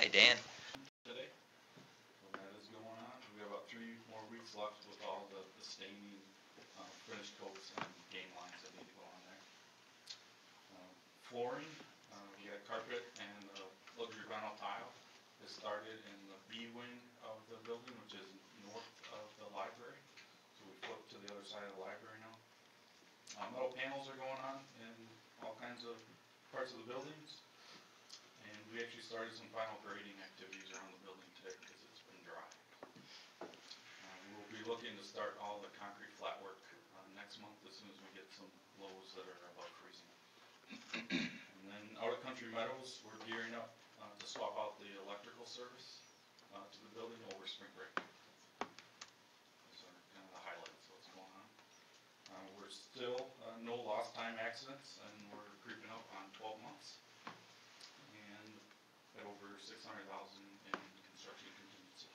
Hi, Dan. Today. So that is going on. We have about 3 more weeks left with all the staining, finish coats, and game lines that need to go on there. Flooring, we got carpet and luxury vinyl tile. This started in the B wing of the building, which is north of the library. So we flipped to the other side of the library now. Metal panels are going on in all kinds of parts of the buildings. And we actually started some final grading activities around the building today because it's been dry. We'll be looking to start all the concrete flat work next month as soon as we get some lows that are above freezing. And then out at Country Meadows, we're gearing up to swap out the electrical service to the building over spring break. Those are kind of the highlights of what's going on. We're still no lost time accidents, and we're creeping up on 12 months. And at over $600,000 in construction contingency.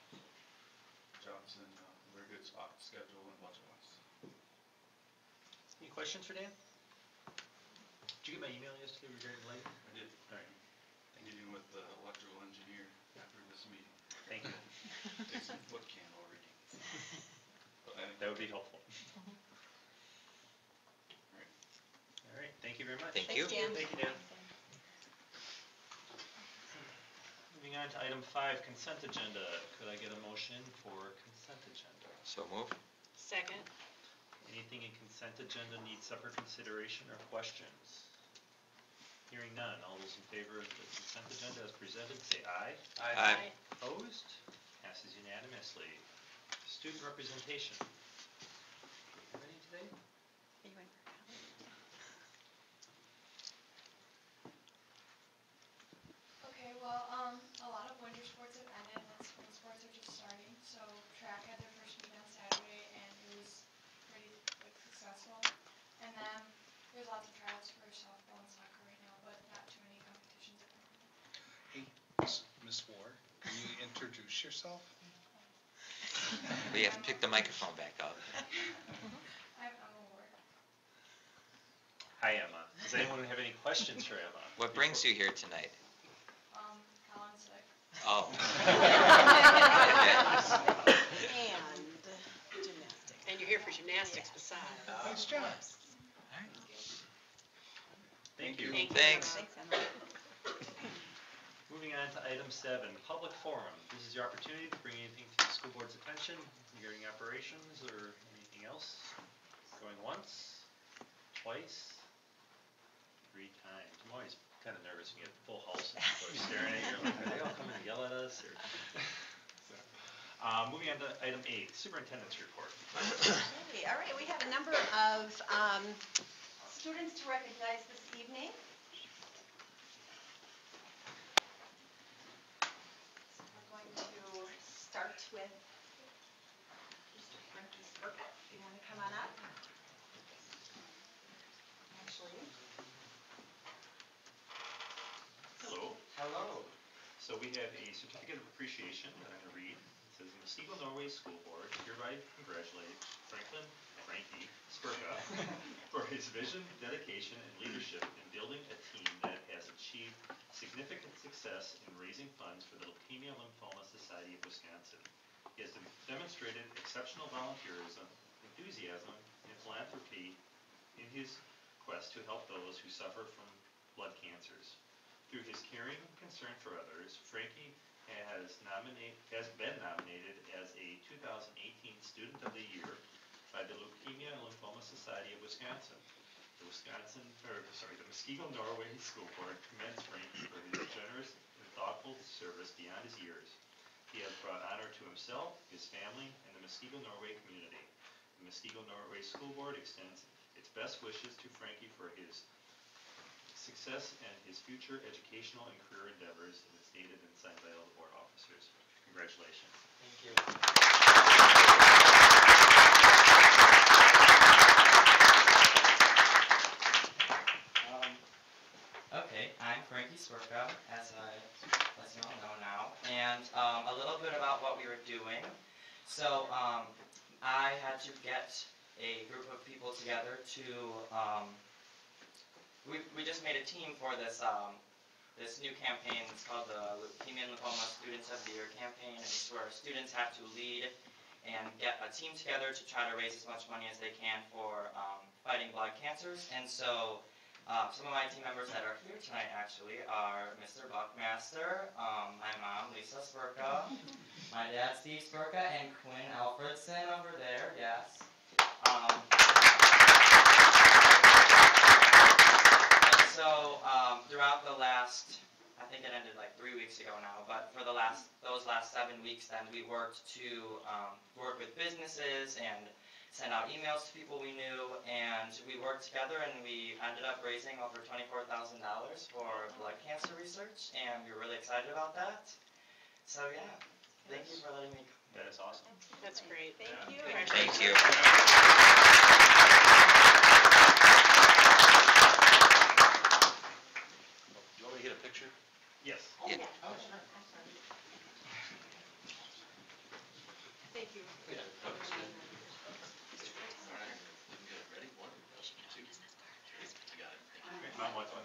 Jobs in a very good spot, schedule and budget-wise. Any questions for Dan? Did you get my email yesterday regarding light? I did. All right. Meeting with the electrical engineer after this meeting. Thank you. Take some foot candle readings. That would be helpful. All right. All right. Thank you very much. Thank you. Dan. Thank you, Dan. Moving on to item 5, consent agenda. Could I get a motion for consent agenda? So move. Second. Anything in consent agenda needs separate consideration or questions? Hearing none. All those in favor of the consent agenda as presented, say aye. Aye. Opposed? Passes unanimously. Student representation. Ready today? Are you in for Okay, well, a lot of winter sports have ended and spring sports are just starting. So track had their first meet on Saturday and it was pretty successful. And then there's lots of tryouts for softball and soccer right now, but not too many competitions at the moment. Hey, Miss Ward, can you introduce yourself? We have to pick the microphone back up. I'm Emma Ward. Hi, Emma. Does anyone have any questions for Emma? What brings you here tonight? Colin's sick. Oh. And gymnastics. And you're here for gymnastics besides. Nice job. Thank you. Thanks. Thanks, Emma. Moving on to item 7, public forum. This is your opportunity to bring anything to the school board's attention regarding operations or anything else. Going once, twice, 3 times. I'm always kind of nervous when you get a full house and people are staring at you. You're like, are they all coming to yell at us? Or moving on to item 8, superintendent's report. Okay, all right, we have a number of students to recognize this evening. So we're going to start with Mr. Frankie Spurka. If you want to come on up. Actually. Hello. Hello. So we have a certificate of appreciation that I'm going to read. It says, the Muskego Norway School Board hereby congratulate Frankie Spurka for his vision, dedication, and leadership in building a team that has achieved significant success in raising funds for the Leukemia Lymphoma Society of Wisconsin. He has demonstrated exceptional volunteerism, enthusiasm, and philanthropy in his quest to help those who suffer from blood cancers. Through his caring and concern for others, Frankie has been nominated as a 2018 Student of the Year by the Leukemia and Lymphoma Society of Wisconsin. The Muskego Norway School Board commends Frankie for his generous and thoughtful service beyond his years. He has brought honor to himself, his family, and the Muskego Norway community. The Muskego Norway School Board extends its best wishes to Frankie for his success and his future educational and career endeavors, and it's dated and signed by all the board officers. Congratulations. Thank you. Okay, I'm Frankie Spurka, as you all know now, and a little bit about what we were doing. So I had to get a group of people together to we just made a team for this this new campaign. It's called the Leukemia and Lymphoma year campaign in which our students have to lead and get a team together to try to raise as much money as they can for fighting blood cancers. And so some of my team members that are here tonight actually are Mr. Buckmaster, my mom Lisa Spurka, my dad Steve Spurka, and Quinn Alfredson over there, yes. And so throughout the last, I think it ended like 3 weeks ago now, but for those last 7 weeks then we worked to work with businesses and send out emails to people we knew, and we worked together and we ended up raising over $24,000 for blood cancer research, and we were really excited about that. So yeah, thank you for letting me come. That is awesome. That's great. Thank you. Thank you. Do you want me to get a picture? Yes. Oh, Yeah. yeah. Oh, sure. I'm sorry. Thank you. Yeah. All right. Looking good. Ready? 1, 2, 3. I got it. Thank you. Mom wants one.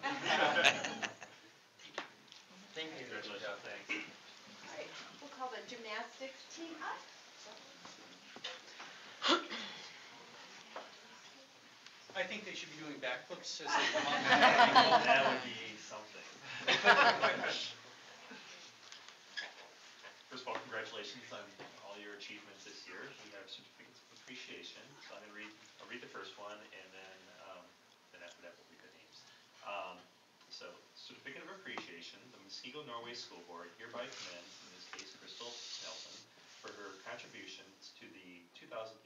Thank you. Congratulations, thanks. All right, we'll call the gymnastics team up. I think they should be doing backflips as they come on. That would be something. First of all, congratulations on all your achievements this year. We have certificates of appreciation. So I'm going to I'll read the first one, and then after that we'll read the names. So, certificate of appreciation, the Muskego Norway School Board hereby commends, in this case, Crystal Nelson, for her contributions to the 2018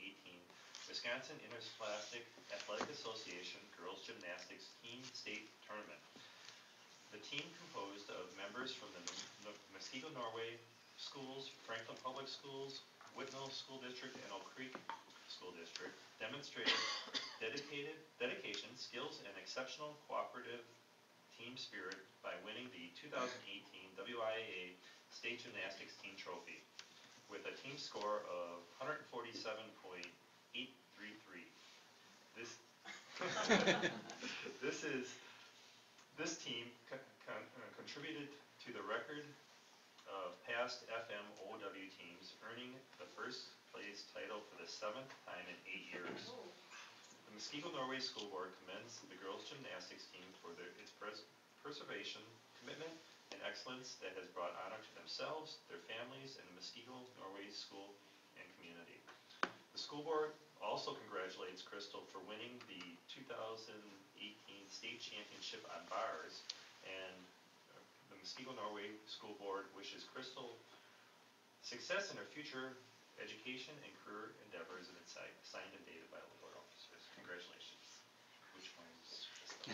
Wisconsin Interscholastic Athletic Association Girls Gymnastics Team State Tournament. The team composed of members from the Muskego Norway Schools, Franklin Public Schools, Whitnall School District, and Oak Creek School District demonstrated dedication, skills, and exceptional cooperative team spirit by winning the 2018 WIAA State Gymnastics Team Trophy with a team score of 147.833. This team contributed to the record of past FMOW teams, earning the first place title for the 7th time in 8 years. The Muskego Norway School Board commends the girls gymnastics team for its preservation, commitment, and excellence that has brought honor to themselves, their families, and the Muskego Norway school and community. The school board also congratulates Crystal for winning the 2018 state championship on bars, and the Muskego Norway School Board wishes Crystal success in her future education and career endeavors, and it's signed and dated by the board officers. Congratulations. Which one is Crystal?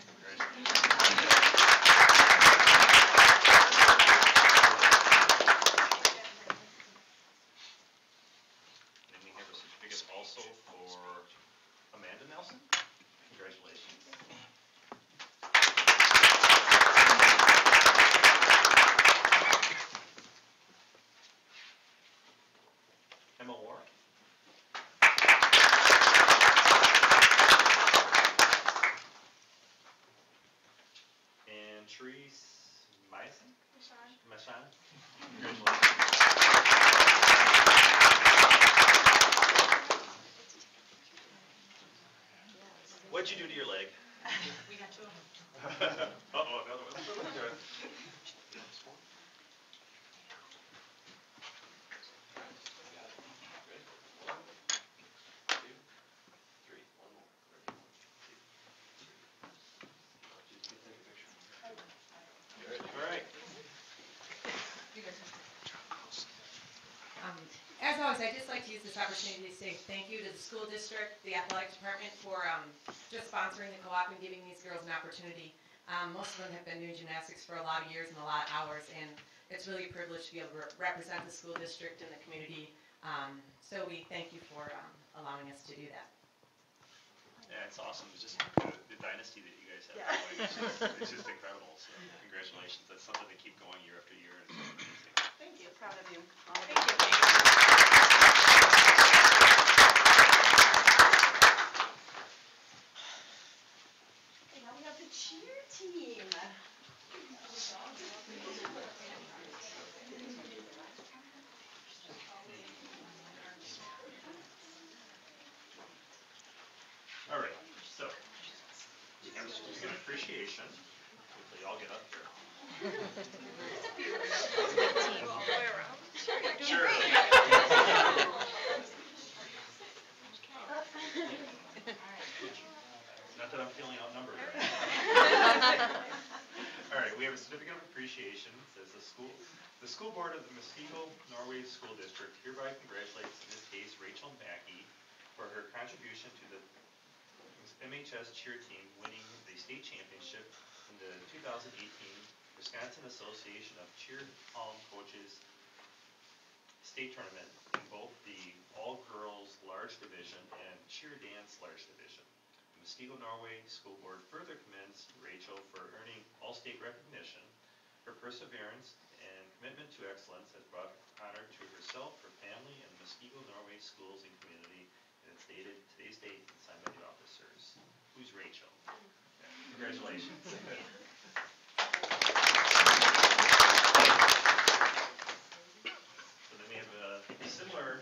And then we have a certificate also for Amanda Nelson. Congratulations. Emma Warren. And Therese Myson? Mashan. Congratulations. What'd you do to your leg? We got two of them. Uh-oh, another one. All right. As always, I'd just like to use this opportunity to say thank you to the school district, the athletic department for just sponsoring the co-op and giving these girls an opportunity. Most of them have been doing gymnastics for a lot of years and a lot of hours, and it's really a privilege to be able to represent the school district and the community. So we thank you for allowing us to do that. Yeah, it's awesome. It's just the dynasty that you guys have going. It's just incredible. So congratulations. That's something to keep going year after year. And it's amazing. Thank you, proud of you. Thank you. Okay, now we have the cheer team. appreciation, hopefully y'all get up here. Sure. Not that I'm feeling outnumbered. All right, we have a certificate of appreciation. It says the school board of the Muskego Norway School District hereby congratulates, in this case, Rachel Mackey for her contribution to the MHS cheer team winning the state championship in the 2018 Wisconsin Association of Cheer Hall Coaches state tournament in both the all-girls large division and cheer dance large division. The Muskego Norway School Board further commends Rachel for earning all-state recognition. Her perseverance and commitment to excellence has brought honor to herself, her family, and the Muskego Norway schools and community. And it's dated today's date and signed by the officers. Who's Rachel? Congratulations. So then we have a similar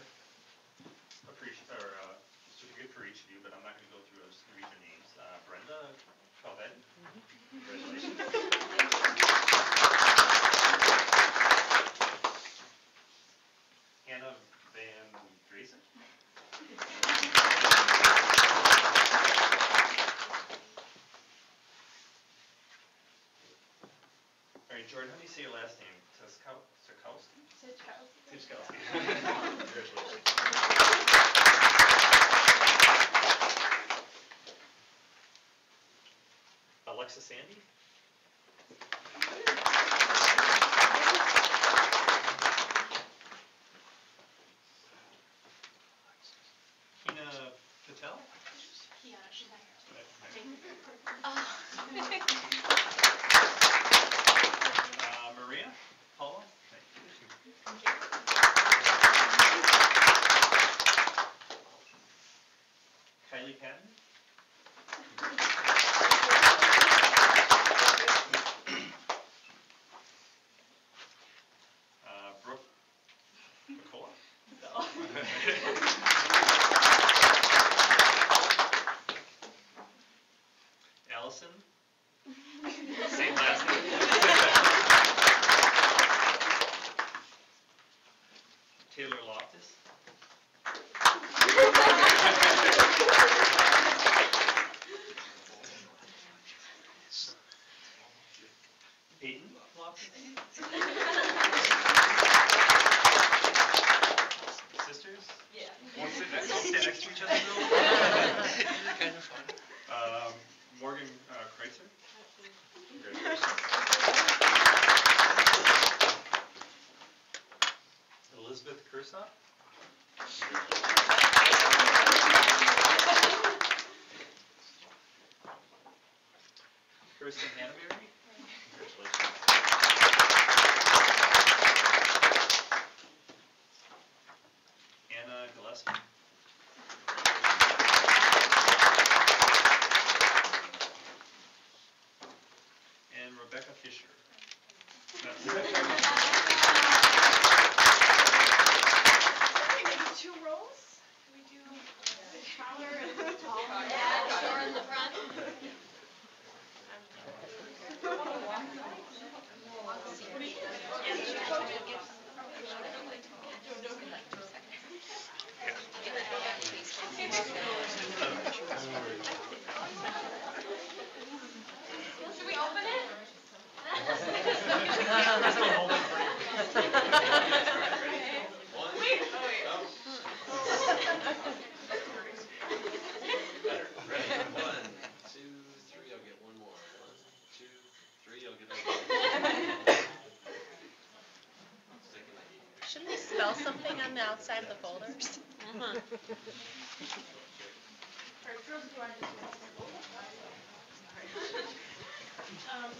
certificate for each of you, but I'm not going to go through those, read your names. Brenda Calvin. Congratulations. Hannah Van Dreesen. All right, Jordan, how do you say your last name? Sikowski? Sikowski. Congratulations. Alexa Sandy? Hina Patel? Yeah, she's not here. Maria? Paula? Kylie Patton? Brooke McCullough? Allison? Same last name? Taylor Loftus? Peyton Loftus? Sisters? Yeah. Won't stand next to each other though? Kind of fun. Morgan Kreitzer? Congratulations. Elizabeth Kursop? Kirsten Hannaberry? Congratulations. Anna Gillespie? And Rebecca Fisher. Two rows? We do taller and taller. Yeah, short in the front. Should we open it? Better. Ready? 1, 2, 3. I'll get one more. 1, 2, 3. I'll get that. Shouldn't we spell something on the outside of the folders?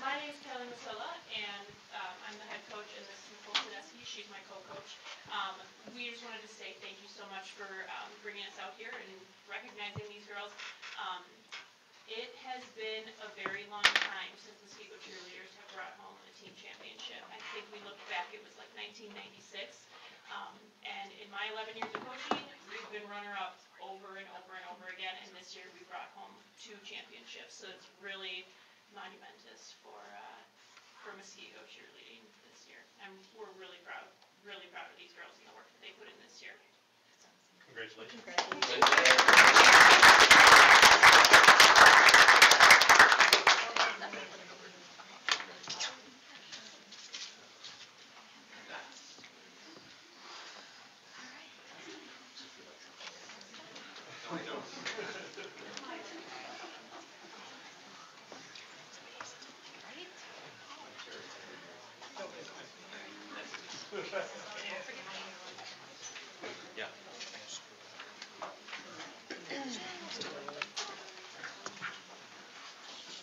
My name is Kelly Masilla, and I'm the head coach, and this is Nicole Tedeschi. She's my co-coach. We just wanted to say thank you so much for bringing us out here and recognizing these girls. It has been a very long time since Muskego cheerleaders have brought home a team championship. I think we looked back, it was like 1996. And in my 11 years of coaching, we've been runner-up over and over and over again, and this year we brought home 2 championships. So it's really monumentous for Muskego cheerleading this year. And we're really proud of these girls and the work that they put in this year. Congratulations. Yeah.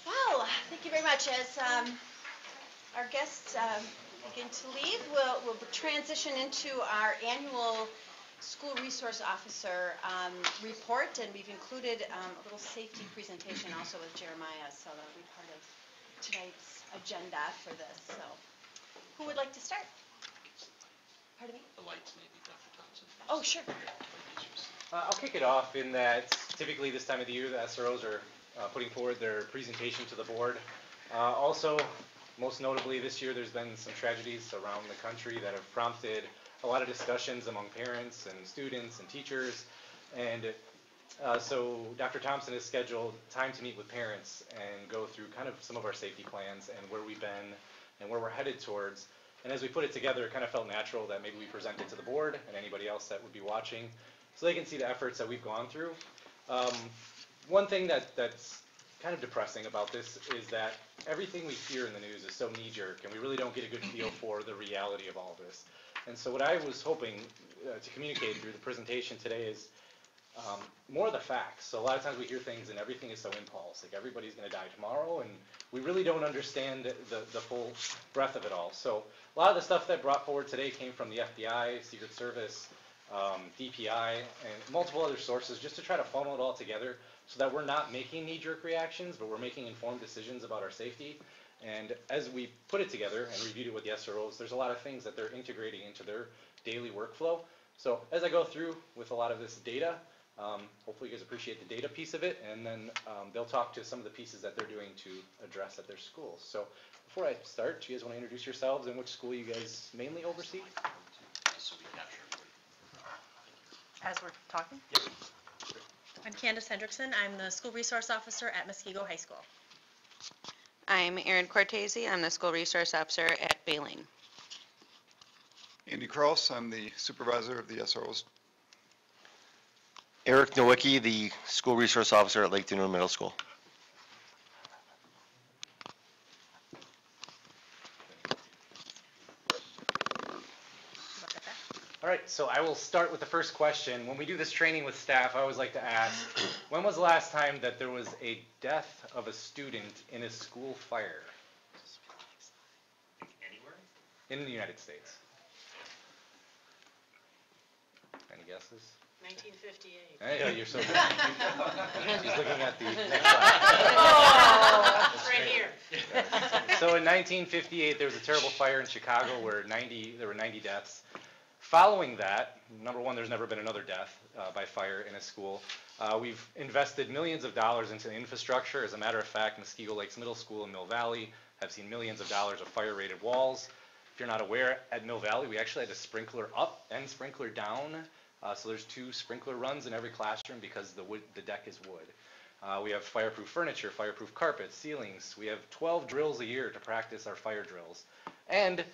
Well, thank you very much. As our guests begin to leave, we'll transition into our annual school resource officer report, and we've included a little safety presentation also with Jeremiah, so that'll be part of tonight's agenda for this. So, who would like to start? Pardon me? The lights maybe, Dr. Thompson. Oh, sure. I'll kick it off in that typically this time of the year the SROs are putting forward their presentation to the board. Also, most notably this year there's been some tragedies around the country that have prompted a lot of discussions among parents and students and teachers. And so Dr. Thompson has scheduled time to meet with parents and go through kind of some of our safety plans and where we've been and where we're headed towards. And as we put it together, it kind of felt natural that maybe we present it to the board and anybody else that would be watching so they can see the efforts that we've gone through. One thing that's kind of depressing about this is that everything we hear in the news is so knee-jerk and we really don't get a good feel for the reality of all this. And so what I was hoping to communicate through the presentation today is more of the facts. So a lot of times we hear things and everything is so impulse, like everybody's going to die tomorrow, and we really don't understand the full breadth of it all. So a lot of the stuff that brought forward today came from the FBI, Secret Service, DPI, and multiple other sources, just to try to funnel it all together so that we're not making knee-jerk reactions, but we're making informed decisions about our safety. And as we put it together and reviewed it with the SROs, there's a lot of things that they're integrating into their daily workflow. So as I go through with a lot of this data, hopefully you guys appreciate the data piece of it, and then they'll talk to some of the pieces that they're doing to address at their schools. So before I start, do you guys want to introduce yourselves and which school you guys mainly oversee? As we're talking? Yep. I'm Candace Hendrickson. I'm the School Resource Officer at Muskego High School. I'm Erin Cortese. I'm the School Resource Officer at Baleen. Andy Kraus, I'm the Supervisor of the SROs. Eric Nowicki, the School Resource Officer at Lake Dune Middle School. All right, so I will start with the first question. When we do this training with staff, I always like to ask, when was the last time that there was a death of a student in a school fire? Anywhere? In the United States. Any guesses? 1958. Hey, you're so good. She's looking at the next Oh, it's right here. So in 1958, there was a terrible fire in Chicago where there were 90 deaths. Following that, number one, there's never been another death by fire in a school. We've invested millions of dollars into infrastructure. As a matter of fact, Muskego Lakes Middle School and Mill Valley have seen millions of dollars of fire-rated walls. If you're not aware, at Mill Valley, we actually had a sprinkler up and sprinkler down. So there's 2 sprinkler runs in every classroom because the deck is wood. We have fireproof furniture, fireproof carpets, ceilings. We have 12 drills a year to practice our fire drills. And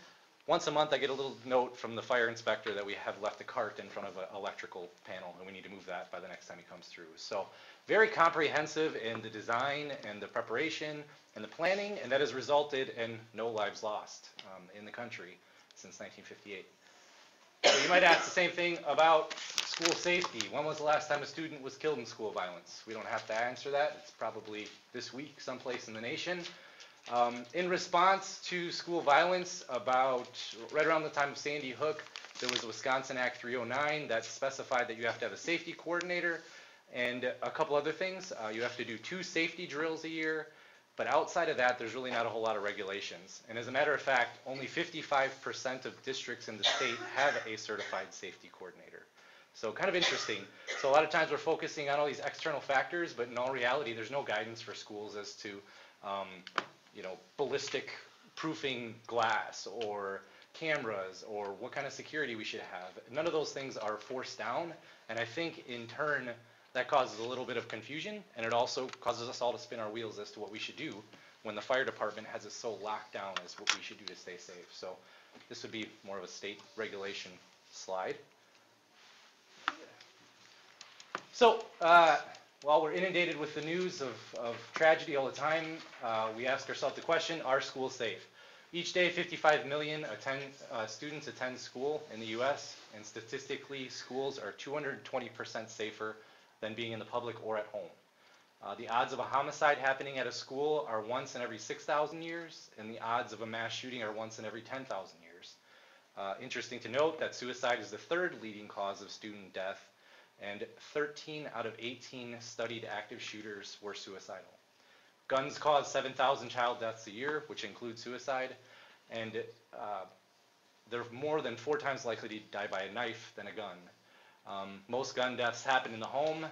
once a month I get a little note from the fire inspector that we have left a cart in front of an electrical panel and we need to move that by the next time he comes through. So very comprehensive in the design and the preparation and the planning, and that has resulted in no lives lost in the country since 1958. So you might ask the same thing about school safety. When was the last time a student was killed in school violence? We don't have to answer that. It's probably this week someplace in the nation. In response to school violence, right around the time of Sandy Hook, there was the Wisconsin Act 309 that specified that you have to have a safety coordinator and a couple other things. You have to do 2 safety drills a year, but outside of that, there's really not a whole lot of regulations. And as a matter of fact, only 55% of districts in the state have a certified safety coordinator. So kind of interesting. So a lot of times we're focusing on all these external factors, but in all reality, there's no guidance for schools as to ballistic proofing glass or cameras or what kind of security we should have. None of those things are forced down, and I think in turn that causes a little bit of confusion, and it also causes us all to spin our wheels as to what we should do when the fire department has it so locked down as what we should do to stay safe. So this would be more of a state regulation slide. So while we're inundated with the news of tragedy all the time, we ask ourselves the question, are schools safe? Each day, 55 million students attend school in the U.S., and statistically, schools are 220% safer than being in the public or at home. The odds of a homicide happening at a school are once in every 6,000 years, and the odds of a mass shooting are once in every 10,000 years. Interesting to note that suicide is the third leading cause of student death, and 13 out of 18 studied active shooters were suicidal. Guns cause 7,000 child deaths a year, which includes suicide, and they're more than 4 times likely to die by a knife than a gun. Most gun deaths happen in the home,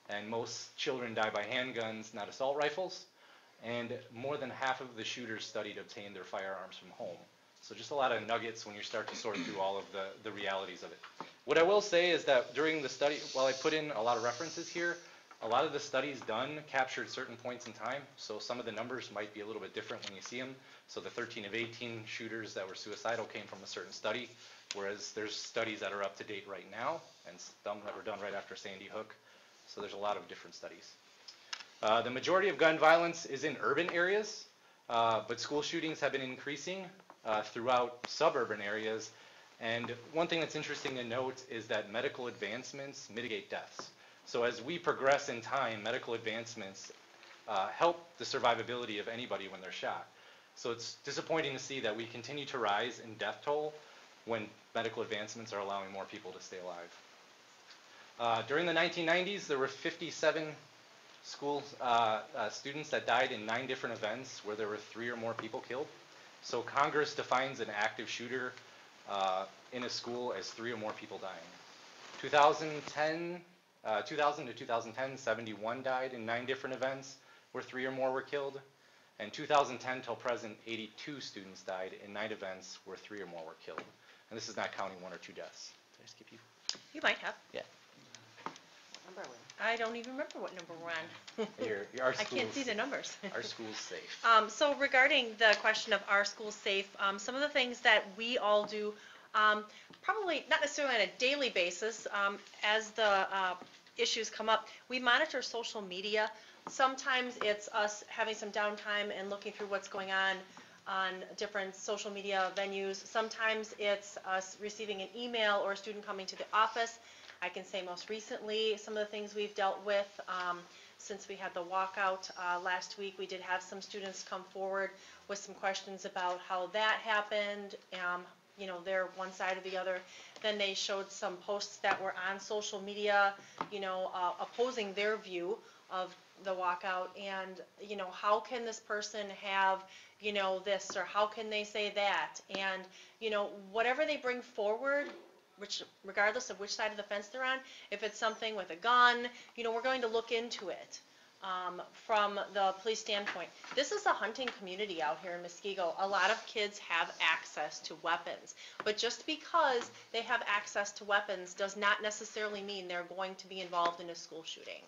and most children die by handguns, not assault rifles, and more than half of the shooters studied obtained their firearms from home. So just a lot of nuggets when you start to sort through all of the realities of it. What I will say is that during the study, while I put in a lot of references here, a lot of the studies done captured certain points in time, so some of the numbers might be a little bit different when you see them. So the 13 of 18 shooters that were suicidal came from a certain study, whereas there's studies that are up to date right now, and some that were done right after Sandy Hook. So there's a lot of different studies. The majority of gun violence is in urban areas, but school shootings have been increasing throughout suburban areas. And one thing that's interesting to note is that medical advancements mitigate deaths. So as we progress in time, medical advancements help the survivability of anybody when they're shot. So it's disappointing to see that we continue to rise in death toll when medical advancements are allowing more people to stay alive. During the 1990s, there were 57 school students that died in 9 different events where there were 3 or more people killed. So Congress defines an active shooter in a school as 3 or more people dying. 2000 to 2010, 71 died in 9 different events where 3 or more were killed. And 2010 till present, 82 students died in 9 events where 3 or more were killed. And this is not counting 1 or 2 deaths. Did I skip you? You might have. Yeah. I don't even remember what number we're on. Our I can't see the numbers. Our school's safe. So regarding the question of our school safe, some of the things that we all do, probably not necessarily on a daily basis, as the issues come up, we monitor social media. Sometimes it's us having some downtime and looking through what's going on different social media venues. Sometimes it's us receiving an email or a student coming to the office. I can say most recently, some of the things we've dealt with, since we had the walkout last week, we did have some students come forward with some questions about how that happened, they're one side or the other. Then they showed some posts that were on social media, opposing their view of the walkout, and, how can this person have, this, or how can they say that? And, whatever they bring forward, which, regardless of which side of the fence they're on, if it's something with a gun, we're going to look into it from the police standpoint. This is a hunting community out here in Muskego. A lot of kids have access to weapons, but just because they have access to weapons does not necessarily mean they're going to be involved in a school shooting.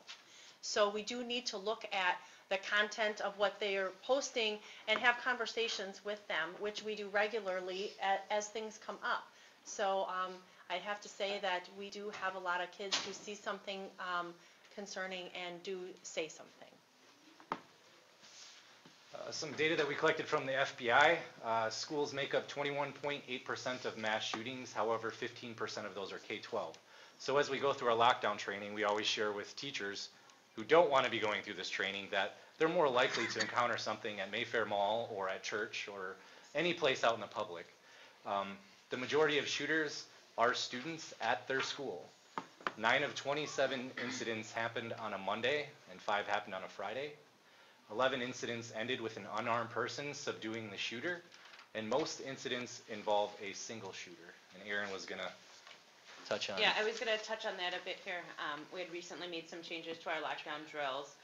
So we do need to look at the content of what they are posting and have conversations with them, which we do regularly as things come up. So I have to say that we do have a lot of kids who see something concerning and do say something. Some data that we collected from the FBI, schools make up 21.8% of mass shootings, however 15% of those are K-12. So as we go through our lockdown training, we always share with teachers who don't want to be going through this training that they're more likely to encounter something at Mayfair Mall or at church or any place out in the public. The majority of shooters are students at their school. 9 of 27 incidents happened on a Monday and 5 happened on a Friday. 11 incidents ended with an unarmed person subduing the shooter, and most incidents involve a single shooter. And Erin was going to touch on. Yeah, I was going to touch on that a bit here. We had recently made some changes to our lockdown drills.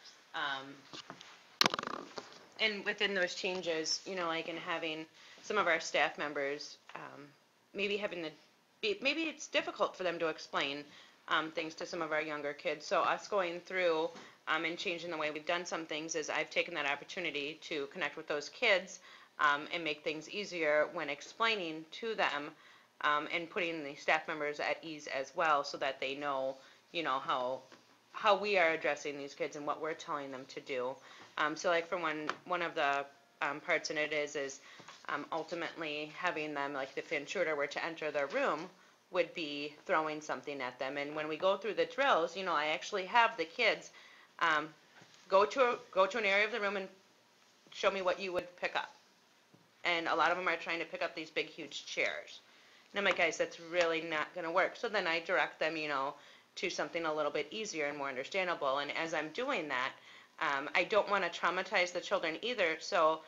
and within those changes, you know, like in having some of our staff members, maybe having the, maybe it's difficult for them to explain things to some of our younger kids. So us going through and changing the way we've done some things is I've taken that opportunity to connect with those kids and make things easier when explaining to them and putting the staff members at ease as well, so that they know, you know, how we are addressing these kids and what we're telling them to do. So like for one of the parts in it is ultimately having them, like if the intruder were to enter their room, would be throwing something at them. And when we go through the drills, you know, I actually have the kids go to an area of the room and show me what you would pick up. And a lot of them are trying to pick up these big, huge chairs. And I'm like, guys, that's really not going to work. So then I direct them, you know, to something a little bit easier and more understandable. And as I'm doing that, I don't want to traumatize the children either. So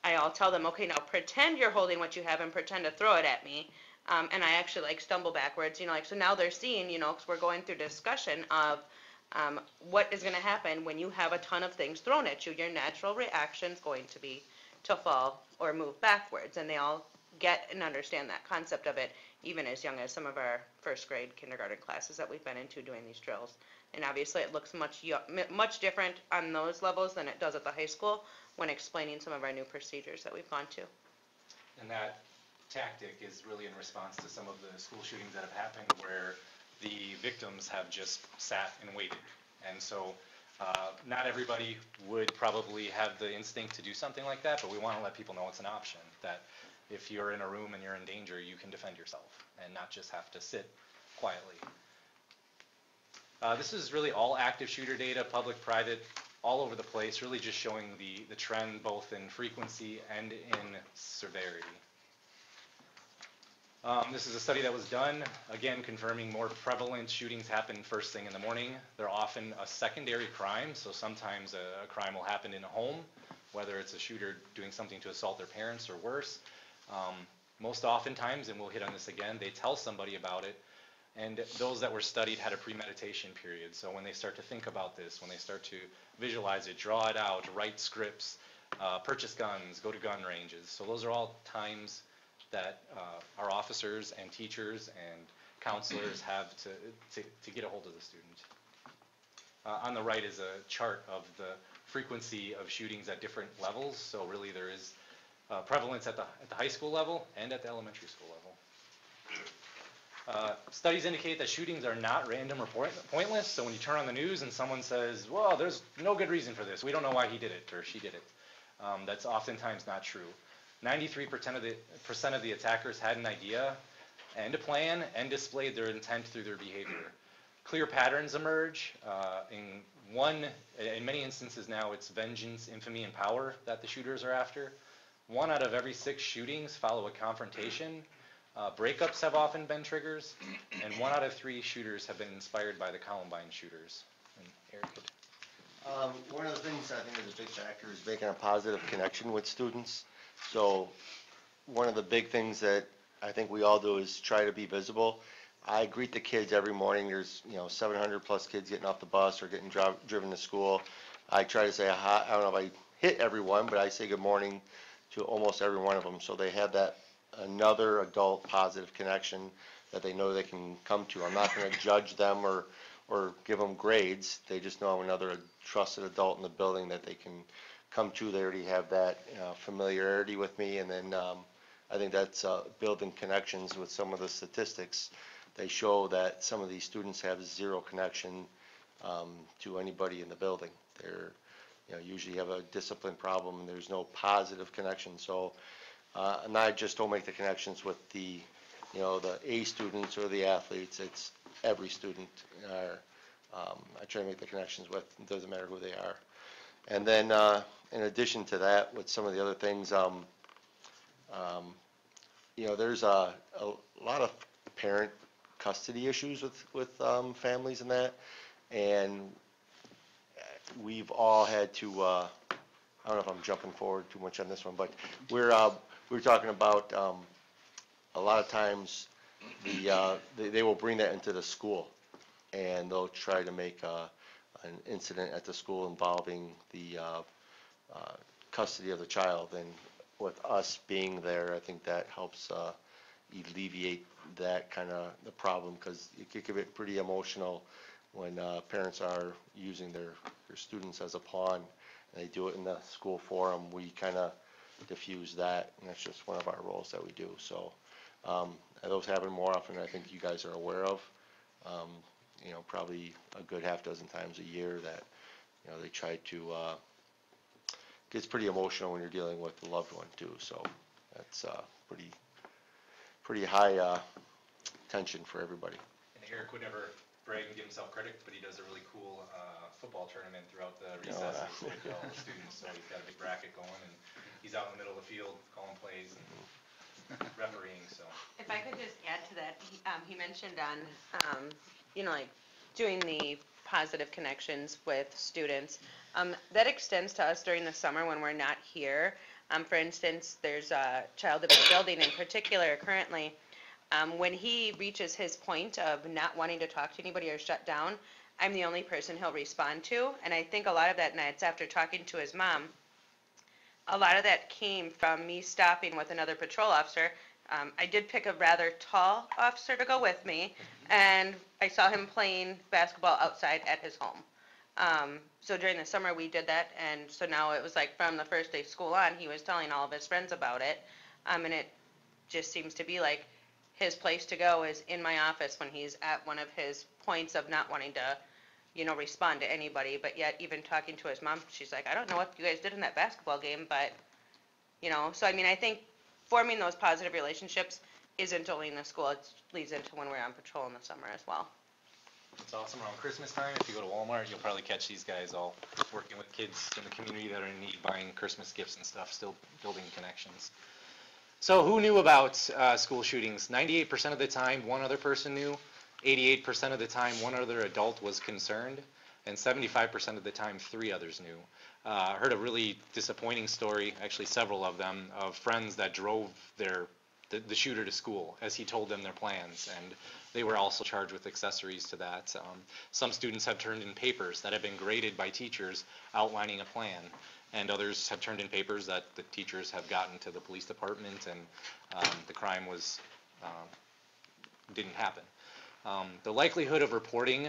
I'll tell them, okay, now pretend you're holding what you have and pretend to throw it at me. And I actually like stumble backwards, you know, like, so now they're seeing, you know, because we're going through discussion of what is going to happen when you have a ton of things thrown at you. Your natural reaction is going to be to fall or move backwards. And they all get and understand that concept of it, even as young as some of our first grade kindergarten classes that we've been into doing these drills. And obviously it looks much different on those levels than it does at the high school when explaining some of our new procedures that we've gone to. And that tactic is really in response to some of the school shootings that have happened where the victims have just sat and waited. And so not everybody would probably have the instinct to do something like that, but we want to let people know it's an option, that if you're in a room and you're in danger, you can defend yourself and not just have to sit quietly. This is really all active shooter data, public, private, all over the place, really just showing the trend both in frequency and in severity. This is a study that was done, again, confirming more prevalent shootings happen first thing in the morning. They're often a secondary crime, so sometimes a crime will happen in a home, whether it's a shooter doing something to assault their parents or worse. Most oftentimes, and we'll hit on this again, they tell somebody about it, and those that were studied had a premeditation period. So when they start to think about this, when they start to visualize it, draw it out, write scripts, purchase guns, go to gun ranges. So those are all times that our officers and teachers and counselors have to get a hold of the student. On the right is a chart of the frequency of shootings at different levels. So really there is prevalence at the high school level and at the elementary school level. Studies indicate that shootings are not random or pointless. So when you turn on the news and someone says, well, there's no good reason for this, we don't know why he did it or she did it, that's oftentimes not true. 93% of the attackers had an idea and a plan and displayed their intent through their behavior. Clear patterns emerge. In many instances now, it's vengeance, infamy, and power that the shooters are after. 1 out of every 6 shootings follow a confrontation. Breakups have often been triggers, and 1 out of 3 shooters have been inspired by the Columbine shooters. And Eric could... One of the things I think is a big factor is making a positive connection with students. So one of the big things that I think we all do is try to be visible. I greet the kids every morning. There's 700 plus kids getting off the bus or getting driven to school. I try to say hi. I don't know if I hit everyone, but I say good morning to almost every one of them. So they have that another adult positive connection that they know they can come to. I'm not going to judge them or give them grades. They just know I'm another trusted adult in the building that they can come to. They already have that familiarity with me, and then I think that's building connections with some of the statistics. They show that some of these students have zero connection to anybody in the building. They're usually have a discipline problem and there's no positive connection. So and I just don't make the connections with the the A students or the athletes. It's every student. I try to make the connections with. It doesn't matter who they are. And then in addition to that, with some of the other things, there's a lot of parent custody issues with families and that, and we've all had to. I don't know if I'm jumping forward too much on this one, but we're talking about a lot of times they will bring that into the school, and they'll try to make an incident at the school involving the custody of the child. And with us being there, I think that helps alleviate that kind of the problem, because it could get pretty emotional when parents are using their students as a pawn, and they do it in the school forum. We kind of diffuse that, and that's just one of our roles that we do. So those happen more often than I think you guys are aware of. Probably a good half dozen times a year that, they try to, gets pretty emotional when you're dealing with a loved one too. So that's pretty high tension for everybody. And Eric would never brag and give himself credit, but he does a really cool football tournament throughout the recesses with all the students. So he's got a big bracket going, and he's out in the middle of the field calling plays and refereeing. So If I could just add to that, he mentioned on, like doing the positive connections with students. That extends to us during the summer when we're not here. For instance, there's a child in the building in particular currently. When he reaches his point of not wanting to talk to anybody or shut down, I'm the only person he'll respond to. And I think a lot of that nights after talking to his mom, a lot of that came from me stopping with another patrol officer. I did pick a rather tall officer to go with me, and I saw him playing basketball outside at his home. So during the summer we did that, and so now it was like from the first day of school on, he was telling all of his friends about it. And it just seems to be like his place to go is in my office when he's at one of his points of not wanting to, respond to anybody. But yet even talking to his mom, she's like, I don't know what you guys did in that basketball game, but, so I think forming those positive relationships isn't only in the school, it leads into when we're on patrol in the summer as well. it's awesome. Around Christmas time, if you go to Walmart, you'll probably catch these guys all working with kids in the community that are in need, buying Christmas gifts and stuff, still building connections. So who knew about school shootings? 98% of the time, one other person knew. 88% of the time, one other adult was concerned. And 75% of the time, 3 others knew. I heard a really disappointing story, actually several of them, of friends that drove the shooter to school as he told them their plans, and they were also charged with accessories to that. Some students have turned in papers that have been graded by teachers outlining a plan, and others have turned in papers that the teachers have gotten to the police department, and the crime didn't happen. The likelihood of reporting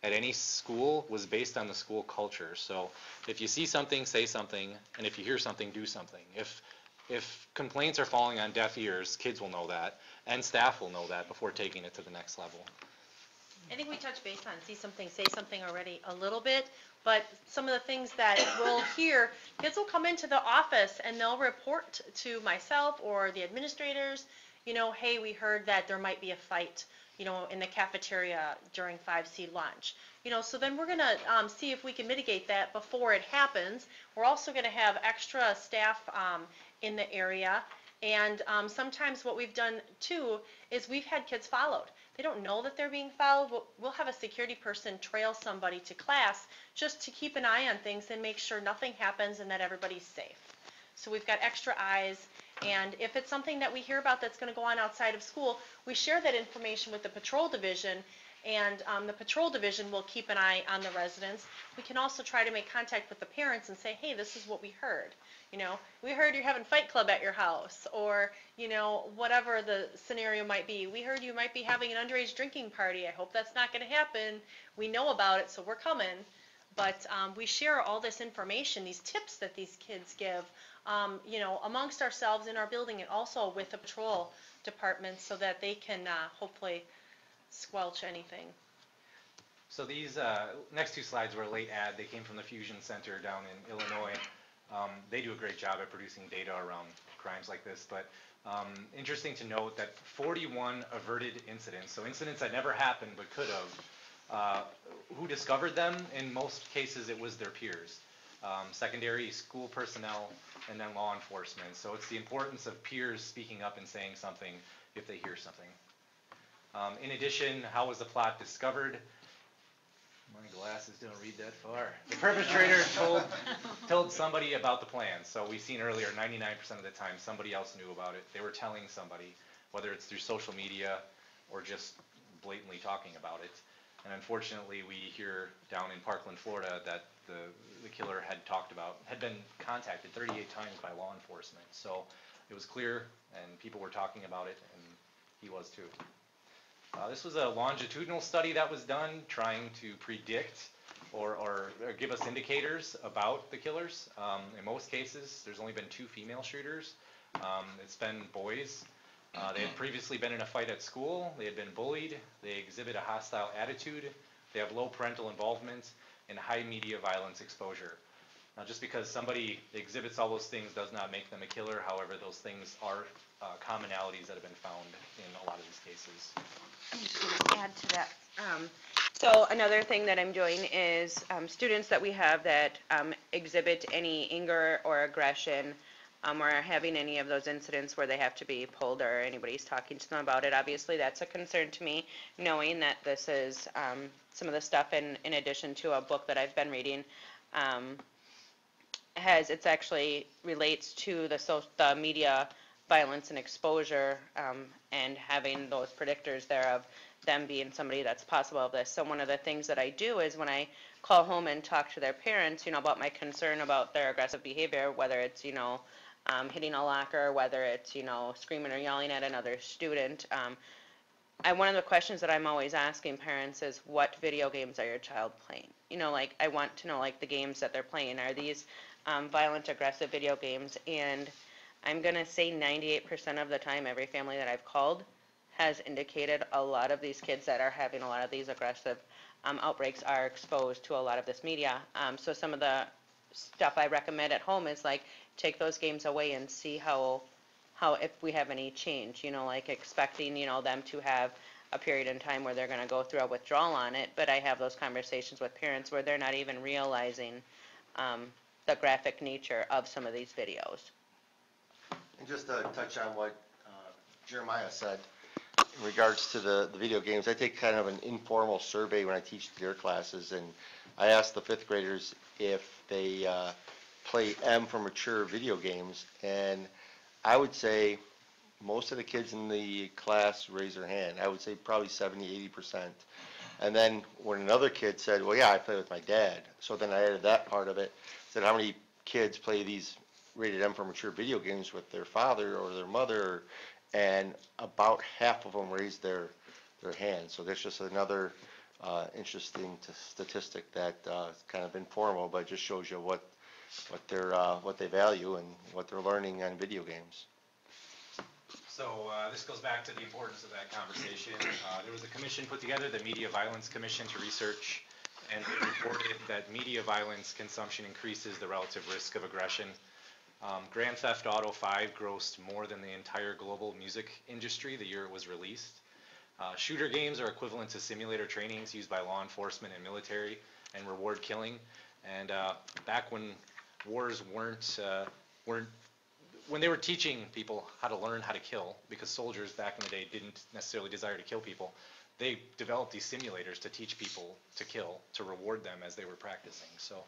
at any school was based on the school culture. So if you see something, say something, and if you hear something, do something. If complaints are falling on deaf ears, kids will know that, and staff will know that before taking it to the next level. I think we touched base on see something, say something already a little bit, but some of the things that we'll hear, kids will come into the office and they'll report to myself or the administrators, hey, we heard that there might be a fight, in the cafeteria during 5C lunch. So then we're going to see if we can mitigate that before it happens. We're also going to have extra staff in the area, and sometimes what we've done too is we've had kids followed. They don't know that they're being followed. We'll have a security person trail somebody to class just to keep an eye on things and make sure nothing happens and that everybody's safe. So we've got extra eyes, and if it's something that we hear about that's going to go on outside of school, we share that information with the patrol division, and the patrol division will keep an eye on the residents. We can also try to make contact with the parents and say, hey, this is what we heard. We heard you're having Fight Club at your house, or, whatever the scenario might be. We heard you might be having an underage drinking party. I hope that's not going to happen. We know about it, so we're coming. But we share all this information, these tips that these kids give, amongst ourselves in our building and also with the patrol department so that they can hopefully squelch anything. So these next 2 slides were a late ad. They came from the Fusion Center down in Illinois. They do a great job at producing data around crimes like this, but interesting to note that 41 averted incidents, so incidents that never happened but could have, who discovered them? In most cases it was their peers. Secondary school personnel, and then law enforcement. So it's the importance of peers speaking up and saying something if they hear something. In addition, how was the plot discovered? My glasses don't read that far. The perpetrator told somebody about the plan. So we've seen earlier, 99% of the time, somebody else knew about it. They were telling somebody, whether it's through social media or just blatantly talking about it. And unfortunately, we hear down in Parkland, Florida, that the killer had been contacted 38 times by law enforcement. So it was clear, and people were talking about it, and he was too. This was a longitudinal study that was done trying to predict or give us indicators about the killers. In most cases, there's only been 2 female shooters. It's been boys. They had previously been in a fight at school. They had been bullied. They exhibit a hostile attitude. They have low parental involvement and high media violence exposure. Now, just because somebody exhibits all those things does not make them a killer. However, those things are commonalities that have been found in a lot of these cases. I'm just going to add to that. So another thing that I'm doing is students that we have that exhibit any anger or aggression or are having any of those incidents where they have to be pulled or anybody's talking to them about it. Obviously, that's a concern to me, knowing that this is some of the stuff in addition to a book that I've been reading. It's actually relates to the media violence and exposure and having those predictors there of them being somebody that's possible of this. So one of the things that I do is when I call home and talk to their parents, about my concern about their aggressive behavior, whether it's, hitting a locker, whether it's, screaming or yelling at another student. One of the questions that I'm always asking parents is, what video games are your child playing? I want to know, the games that they're playing. Are these violent, aggressive video games? And I'm going to say 98% of the time, every family that I've called has indicated a lot of these kids that are having a lot of these aggressive outbreaks are exposed to a lot of this media. So some of the stuff I recommend at home is take those games away and see how if we have any change, expecting, them to have a period in time where they're going to go through a withdrawal on it. But I have those conversations with parents where they're not even realizing the graphic nature of some of these videos. And just to touch on what Jeremiah said in regards to the video games, I take kind of an informal survey when I teach their classes, and I ask the 5th graders if they play M for mature video games, and I would say most of the kids in the class raise their hand. I would say probably 70-80%. And then when another kid said, well, yeah, I play with my dad. So then I added that part of it, said how many kids play these rated M for mature video games with their father or their mother, and about half of them raised their hand. So that's just another interesting statistic that is kind of informal, but just shows you what they value and what they're learning on video games. So this goes back to the importance of that conversation. There was a commission put together, the Media Violence Commission, to research, and it reported that media violence consumption increases the relative risk of aggression. Grand Theft Auto 5 grossed more than the entire global music industry the year it was released. Shooter games are equivalent to simulator trainings used by law enforcement and military and reward killing. And back when wars when they were teaching people how to learn how to kill, because soldiers back in the day didn't necessarily desire to kill people, they developed these simulators to teach people to kill, to reward them as they were practicing. So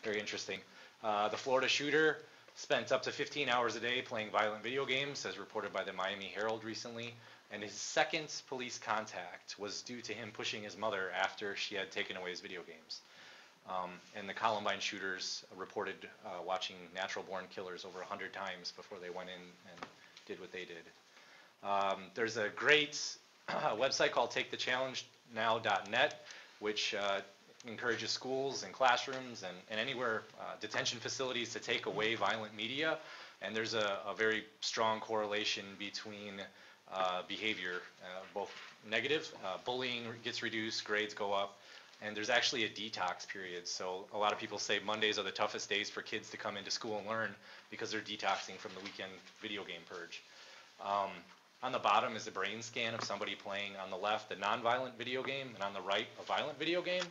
very interesting. The Florida shooter spent up to 15 hours a day playing violent video games, as reported by the Miami Herald recently, and his second police contact was due to him pushing his mother after she had taken away his video games. And the Columbine shooters reported watching natural-born killers over 100 times before they went in and did what they did. There's a great website called TakeTheChallengeNow.net, which encourages schools and classrooms and anywhere, detention facilities, to take away violent media. And there's a very strong correlation between behavior, both negative, bullying gets reduced, grades go up, and there's actually a detox period. So a lot of people say Mondays are the toughest days for kids to come into school and learn because they're detoxing from the weekend video game purge. On the bottom is a brain scan of somebody playing, on the left, a non-violent video game, and on the right, a violent video game.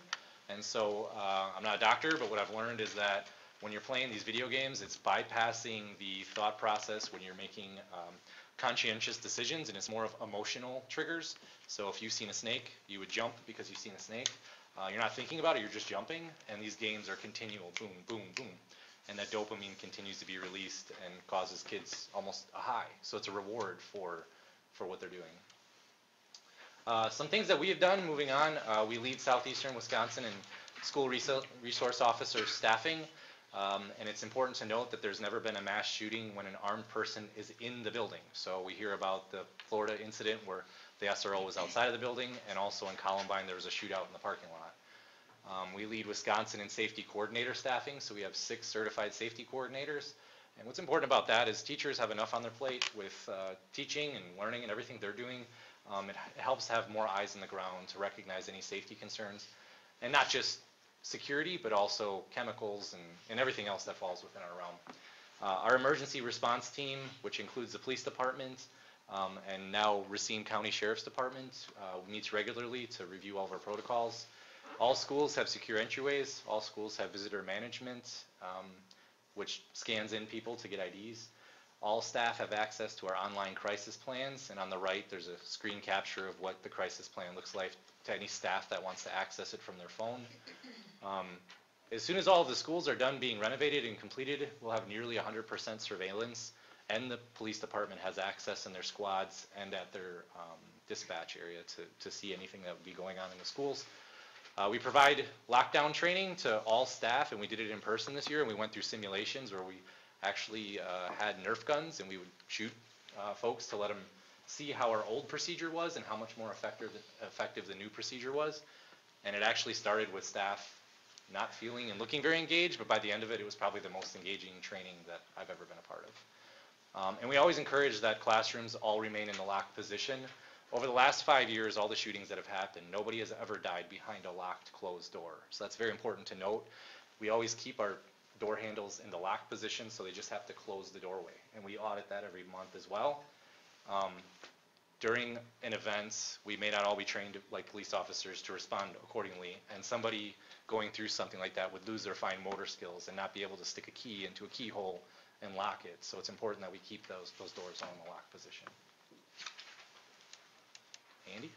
And so I'm not a doctor, but what I've learned is that when you're playing these video games, it's bypassing the thought process when you're making conscientious decisions, and it's more of emotional triggers. So if you've seen a snake, you would jump because you've seen a snake. You're not thinking about it, you're just jumping, and these games are continual, boom, boom, boom. And that dopamine continues to be released and causes kids almost a high. So it's a reward for what they're doing. Some things that we have done, moving on, we lead Southeastern Wisconsin in school resource officer staffing. And it's important to note that there's never been a mass shooting when an armed person is in the building. So we hear about the Florida incident where the SRO was outside of the building, and also in Columbine there was a shootout in the parking lot. We lead Wisconsin in safety coordinator staffing, so we have 6 certified safety coordinators. And what's important about that is teachers have enough on their plate with teaching and learning and everything they're doing. It helps to have more eyes on the ground to recognize any safety concerns, and not just security, but also chemicals and everything else that falls within our realm. Our emergency response team, which includes the police department and now Racine County Sheriff's Department, meets regularly to review all of our protocols. All schools have secure entryways. All schools have visitor management, which scans in people to get IDs. All staff have access to our online crisis plans, and on the right there's a screen capture of what the crisis plan looks like to any staff that wants to access it from their phone. As soon as all of the schools are done being renovated and completed, we'll have nearly 100% surveillance, and the police department has access in their squads and at their dispatch area to see anything that would be going on in the schools. We provide lockdown training to all staff, and we did it in person this year, and we went through simulations where we actually had Nerf guns, and we would shoot folks to let them see how our old procedure was and how much more effective the new procedure was. And it actually started with staff not feeling and looking very engaged, but by the end of it, it was probably the most engaging training that I've ever been a part of. And we always encourage that classrooms all remain in the locked position. Over the last 5 years, all the shootings that have happened, nobody has ever died behind a locked, closed door. So that's very important to note. We always keep our door handles in the locked position, so they just have to close the doorway. And we audit that every month as well. During an event, we may not all be trained like police officers to respond accordingly, and somebody going through something like that would lose their fine motor skills and not be able to stick a key into a keyhole and lock it. So it's important that we keep those doors all in the locked position. Andy?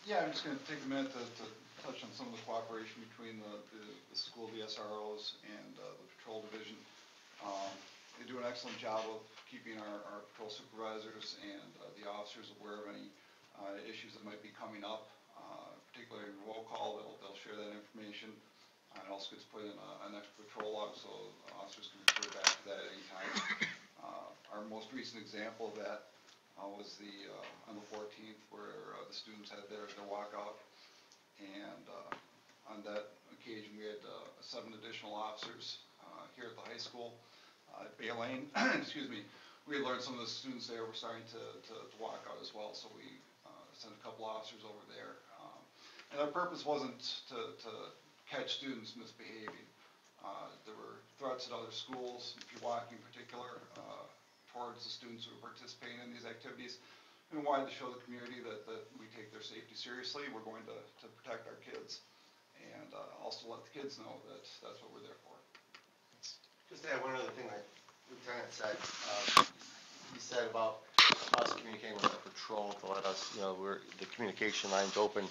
Yeah, I'm just going to take a minute to touch on some of the cooperation between the school, the SROs, and the patrol division. They do an excellent job of keeping our patrol supervisors and the officers aware of any issues that might be coming up, particularly in roll call. They'll share that information. It also gets put in an extra patrol log, so officers can refer back to that at any time. Our most recent example of that was on the 14th, where the students had their walkout, and on that occasion we had 7 additional officers here at the high school. At Bay Lane, excuse me, we had learned some of the students there were starting to walk out as well, so we sent a couple officers over there. And our purpose wasn't to catch students misbehaving. There were threats at other schools, if you walk in particular, towards the students who are participating in these activities. And we wanted to show the community that we take their safety seriously. We're going to protect our kids, and also let the kids know that that's what we're there for. Just to add one other thing that Lieutenant said, he said about us communicating with the patrol to let us, the communication line's open.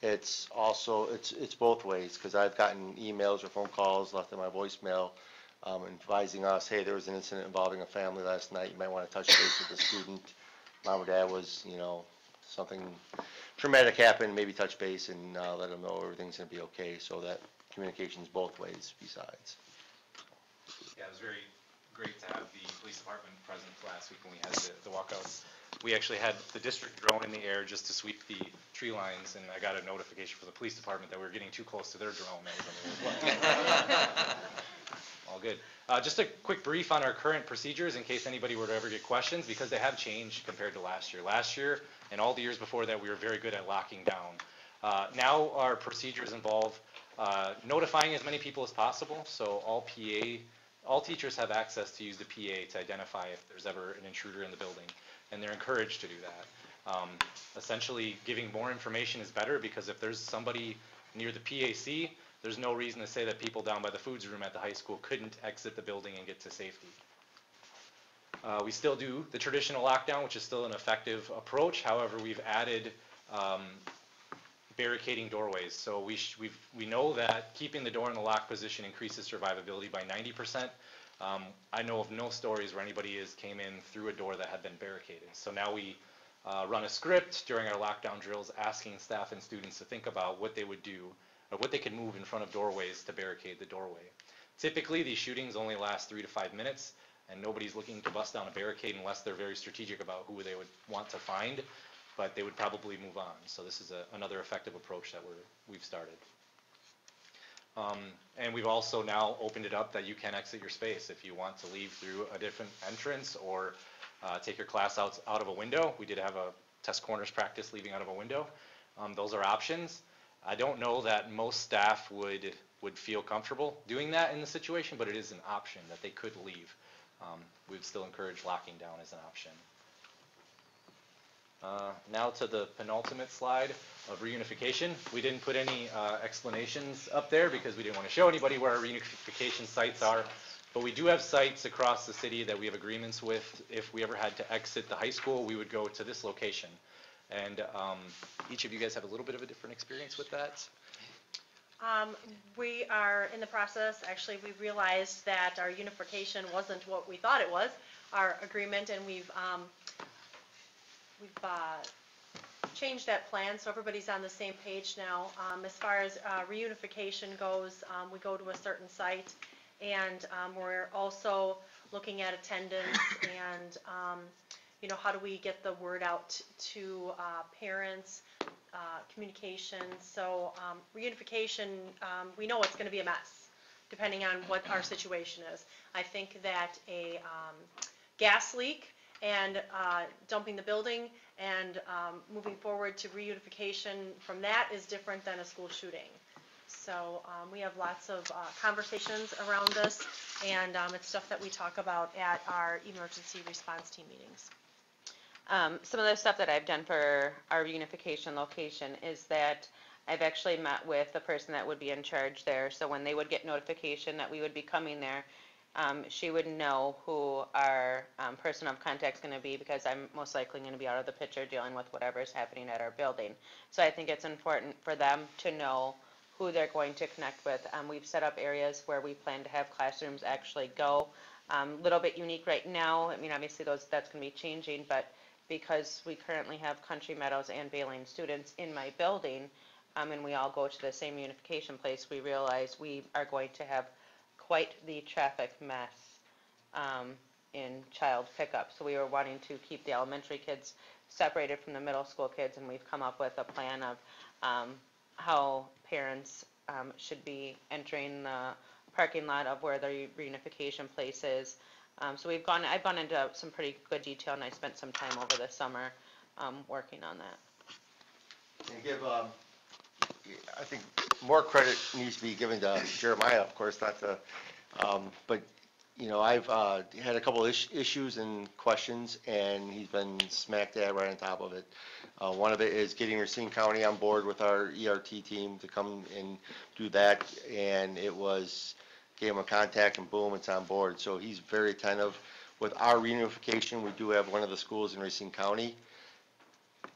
It's also, it's both ways, because I've gotten emails or phone calls left in my voicemail advising us, hey, there was an incident involving a family last night, you might want to touch base with the student. Mom or dad was, something traumatic happened, maybe touch base and let them know everything's going to be okay, so that communication's both ways besides. Yeah, it was very great to have the police department present last week when we had the walkouts. We actually had the district drone in the air just to sweep the tree lines, and I got a notification from the police department that we were getting too close to their drone. All good. Just a quick brief on our current procedures in case anybody were to ever get questions, because they have changed compared to last year. Last year and all the years before that, we were very good at locking down. Now our procedures involve notifying as many people as possible, so all teachers have access to use the PA to identify if there's ever an intruder in the building, and they're encouraged to do that. Essentially, giving more information is better, because if there's somebody near the PAC, there's no reason to say that people down by the foods room at the high school couldn't exit the building and get to safety. We still do the traditional lockdown, which is still an effective approach. However, we've added barricading doorways. So we know that keeping the door in the locked position increases survivability by 90%. I know of no stories where anybody came in through a door that had been barricaded. So now we run a script during our lockdown drills asking staff and students to think about what they would do or what they could move in front of doorways to barricade the doorway. Typically, these shootings only last 3 to 5 minutes, and nobody's looking to bust down a barricade unless they're very strategic about who they would want to find, but they would probably move on. So this is another effective approach that we've started. And we've also now opened it up that you can exit your space if you want to leave through a different entrance or take your class out of a window. We did have a test corners practice leaving out of a window. Those are options. I don't know that most staff would feel comfortable doing that in the situation, but it is an option that they could leave. We would still encourage locking down as an option. Now to the penultimate slide of reunification. We didn't put any explanations up there because we didn't want to show anybody where our reunification sites are, but we do have sites across the city that we have agreements with. If we ever had to exit the high school, we would go to this location. And each of you guys have a little bit of a different experience with that. We are in the process, actually, we realized that our unification wasn't what we thought it was, our agreement, and we've changed that plan, so everybody's on the same page now. As far as reunification goes, we go to a certain site, and we're also looking at attendance and how do we get the word out to parents, communication. So reunification, we know it's going to be a mess depending on what our situation is. I think that a gas leak and dumping the building and moving forward to reunification from that is different than a school shooting. So we have lots of conversations around this, and it's stuff that we talk about at our emergency response team meetings. Some of the stuff that I've done for our reunification location is that I've actually met with the person that would be in charge there. So when they would get notification that we would be coming there, she would know who our person of contact is going to be, because I'm most likely going to be out of the picture dealing with whatever is happening at our building. So I think it's important for them to know who they're going to connect with. We've set up areas where we plan to have classrooms actually go. Little bit unique right now. I mean, obviously that's going to be changing, but because we currently have Country Meadows and Baleen students in my building, and we all go to the same unification place, we realize we are going to have quite the traffic mess in child pickup. So we were wanting to keep the elementary kids separated from the middle school kids, and we've come up with a plan of how parents should be entering the parking lot of where the reunification place is. So I've gone into some pretty good detail, and I spent some time over the summer working on that. And give, I think more credit needs to be given to Jeremiah, of course, not to, but, I've had a couple issues and questions, and he's been smack dab right on top of it. One of it is getting Racine County on board with our ERT team to come and do that, and it was, gave him a contact and boom, it's on board. So he's very attentive. With our reunification, we do have one of the schools in Racine County.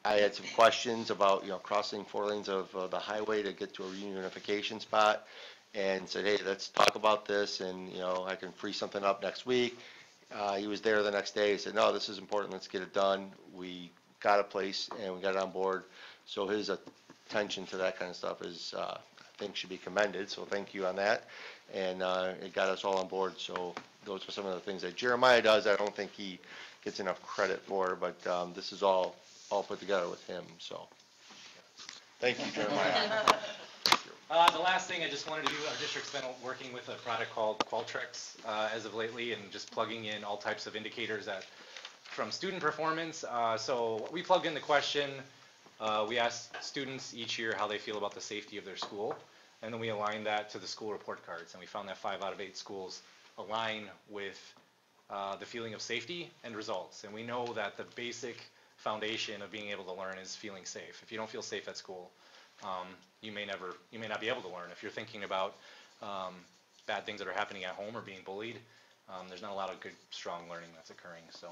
I had some questions about, crossing 4 lanes of the highway to get to a reunification spot, and said, hey, let's talk about this, and, I can free something up next week. He was there the next day. He said, no, this is important. Let's get it done. We got a place, and we got it on board. So his attention to that kind of stuff is, I think, should be commended. So thank you on that. And it got us all on board. So those are some of the things that Jeremiah does. I don't think he gets enough credit for, but this is all put together with him. So thank you, Jeremiah. The last thing I just wanted to do, our district's been working with a product called Qualtrics as of lately, and just plugging in all types of indicators from student performance. So we plugged in the question, we asked students each year how they feel about the safety of their school, and then we aligned that to the school report cards, and we found that 5 out of 8 schools align with the feeling of safety and results. And we know that the basic foundation of being able to learn is feeling safe. If you don't feel safe at school, you may not be able to learn. If you're thinking about bad things that are happening at home or being bullied, there's not a lot of good, strong learning that's occurring. So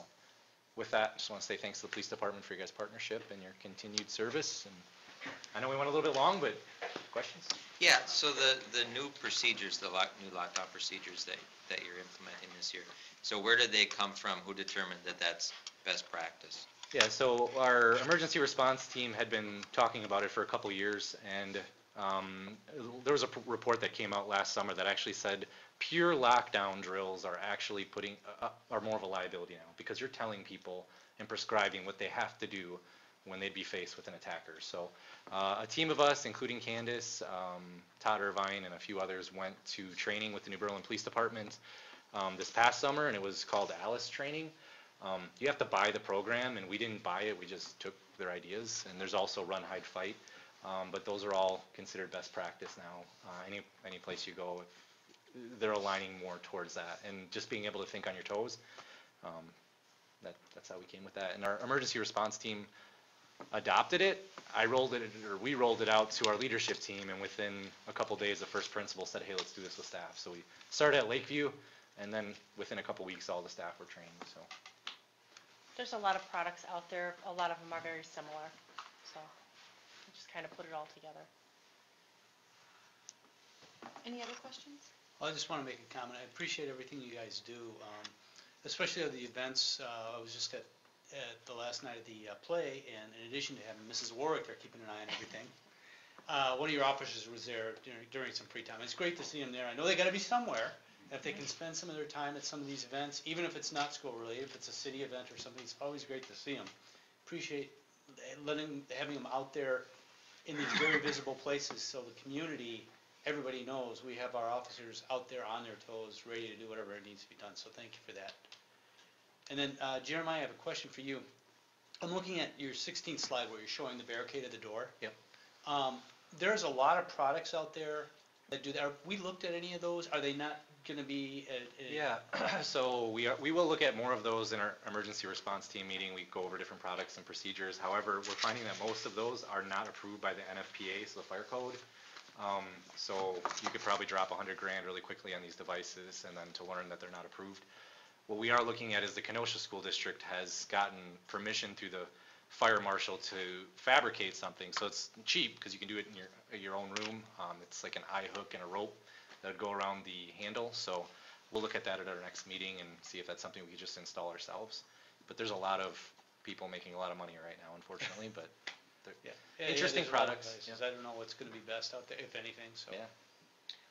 with that, I just want to say thanks to the police department for your guys' partnership and your continued service. And I know we went a little bit long, but questions? Yeah, so the new procedures, the new lockdown procedures that you're implementing this year, so where did they come from? Who determined that that's best practice? Yeah, so our emergency response team had been talking about it for a couple years, and there was a report that came out last summer that actually said pure lockdown drills are actually are more of a liability now, because you're telling people and prescribing what they have to do when they'd be faced with an attacker. So a team of us, including Candace, Todd Irvine, and a few others, went to training with the New Berlin Police Department this past summer, and it was called Alice Training. You have to buy the program, and we didn't buy it, we just took their ideas. And there's also Run, Hide, Fight, but those are all considered best practice now. Any place you go, they're aligning more towards that, and just being able to think on your toes. That's how we came with that. And our emergency response team adopted it. We rolled it out to our leadership team, and within a couple days, the first principal said, hey, let's do this with staff. So we started at Lakeview, and then within a couple weeks, all the staff were trained, so. There's a lot of products out there, a lot of them are very similar, so we just kind of put it all together. Any other questions? I just want to make a comment. I appreciate everything you guys do, especially at the events. I was just at the last night of the play, and in addition to having Mrs. Warwick there keeping an eye on everything, one of your officers was there during some free time. It's great to see them there. I know they got to be somewhere. If they can spend some of their time at some of these events, even if it's not school related, if it's a city event or something, it's always great to see them. Appreciate having them out there in these very visible places, so the community, everybody knows we have our officers out there on their toes, ready to do whatever it needs to be done. So thank you for that. And then Jeremiah, I have a question for you. I'm looking at your 16th slide where you're showing the barricade at the door. Yep. There's a lot of products out there that do that. Have we looked at any of those? Are they not going to be? Yeah, so we will look at more of those in our emergency response team meeting. We go over different products and procedures. However, we're finding that most of those are not approved by the NFPA, so the fire code. So you could probably drop $100 grand really quickly on these devices, and then to learn that they're not approved. What we are looking at is the Kenosha School District has gotten permission through the fire marshal to fabricate something. So it's cheap because you can do it in your own room. It's like an eye hook and a rope that would go around the handle. So we'll look at that at our next meeting and see if that's something we could just install ourselves. But there's a lot of people making a lot of money right now, unfortunately, but they're interesting products. Yeah. I don't know what's going to be best out there, if anything, so. Yeah.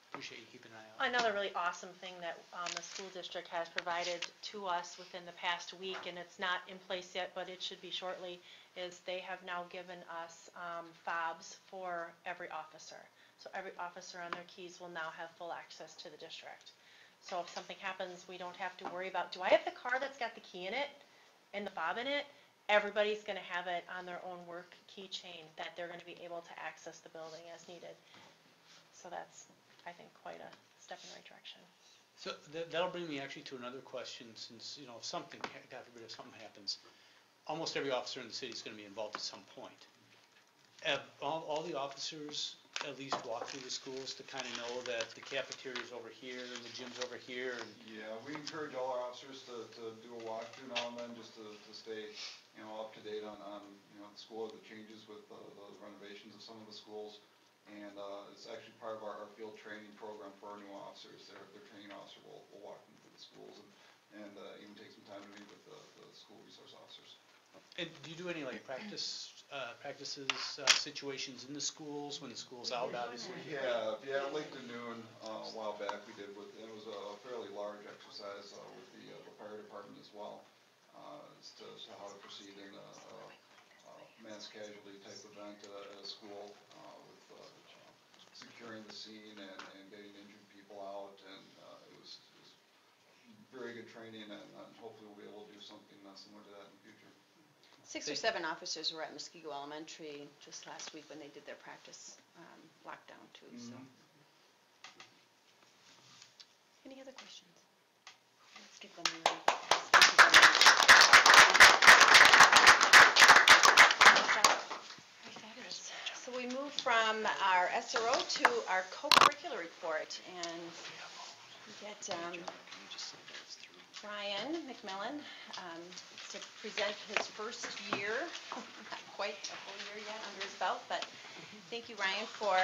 Appreciate you keeping an eye out. Another really awesome thing that the school district has provided to us within the past week, and it's not in place yet, but it should be shortly, is they have now given us fobs for every officer. So every officer on their keys will now have full access to the district. So if something happens, we don't have to worry about, do I have the car that's got the key in it and the fob in it? Everybody's going to have it on their own work keychain that they're going to be able to access the building as needed. So that's, I think, quite a step in the right direction. So that'll bring me actually to another question, since, if something, God forbid, if something happens, almost every officer in the city is going to be involved at some point. Have all the officers at least walk through the schools to kind of know that the cafeteria is over here and the gym's over here? And Yeah, we encourage all our officers to do a walkthrough now and then, just to stay, up to date on the school, the changes with the renovations of some of the schools. And it's actually part of our field training program for our new officers. Their training officer will walk them through the schools and even take some time to meet with the school resource officers. And do you do any practices, situations in the schools when the school's out, obviously? Yeah, late to noon, a while back we did, and it was a fairly large exercise with the fire department as well, as to how to proceed in a mass casualty type event at a school, with securing the scene and getting injured people out, and it was very good training, and hopefully we'll be able to do something similar to that in the future. 6 or 7 officers were at Muskego Elementary just last week when they did their practice lockdown too. So. Any other questions? Let's give them fabulous. So we move from our SRO to our co-curricular report, and we get Ryan McMillan to present his first year, not quite a full year yet under his belt, but thank you, Ryan, for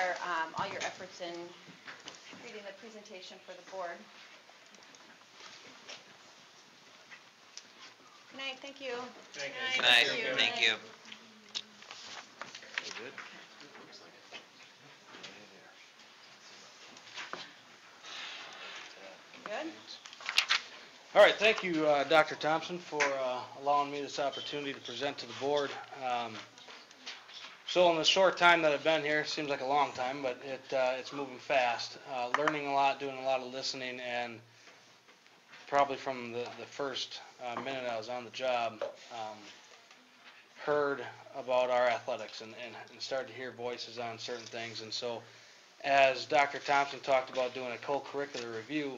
all your efforts in creating the presentation for the board. Good night, thank you. Nice, thank you. Good? All right, thank you, Dr. Thompson, for allowing me this opportunity to present to the board. So in the short time that I've been here, seems like a long time, but it's moving fast. Learning a lot, doing a lot of listening, and probably from the first minute I was on the job, heard about our athletics and started to hear voices on certain things. And so as Dr. Thompson talked about doing a co-curricular review,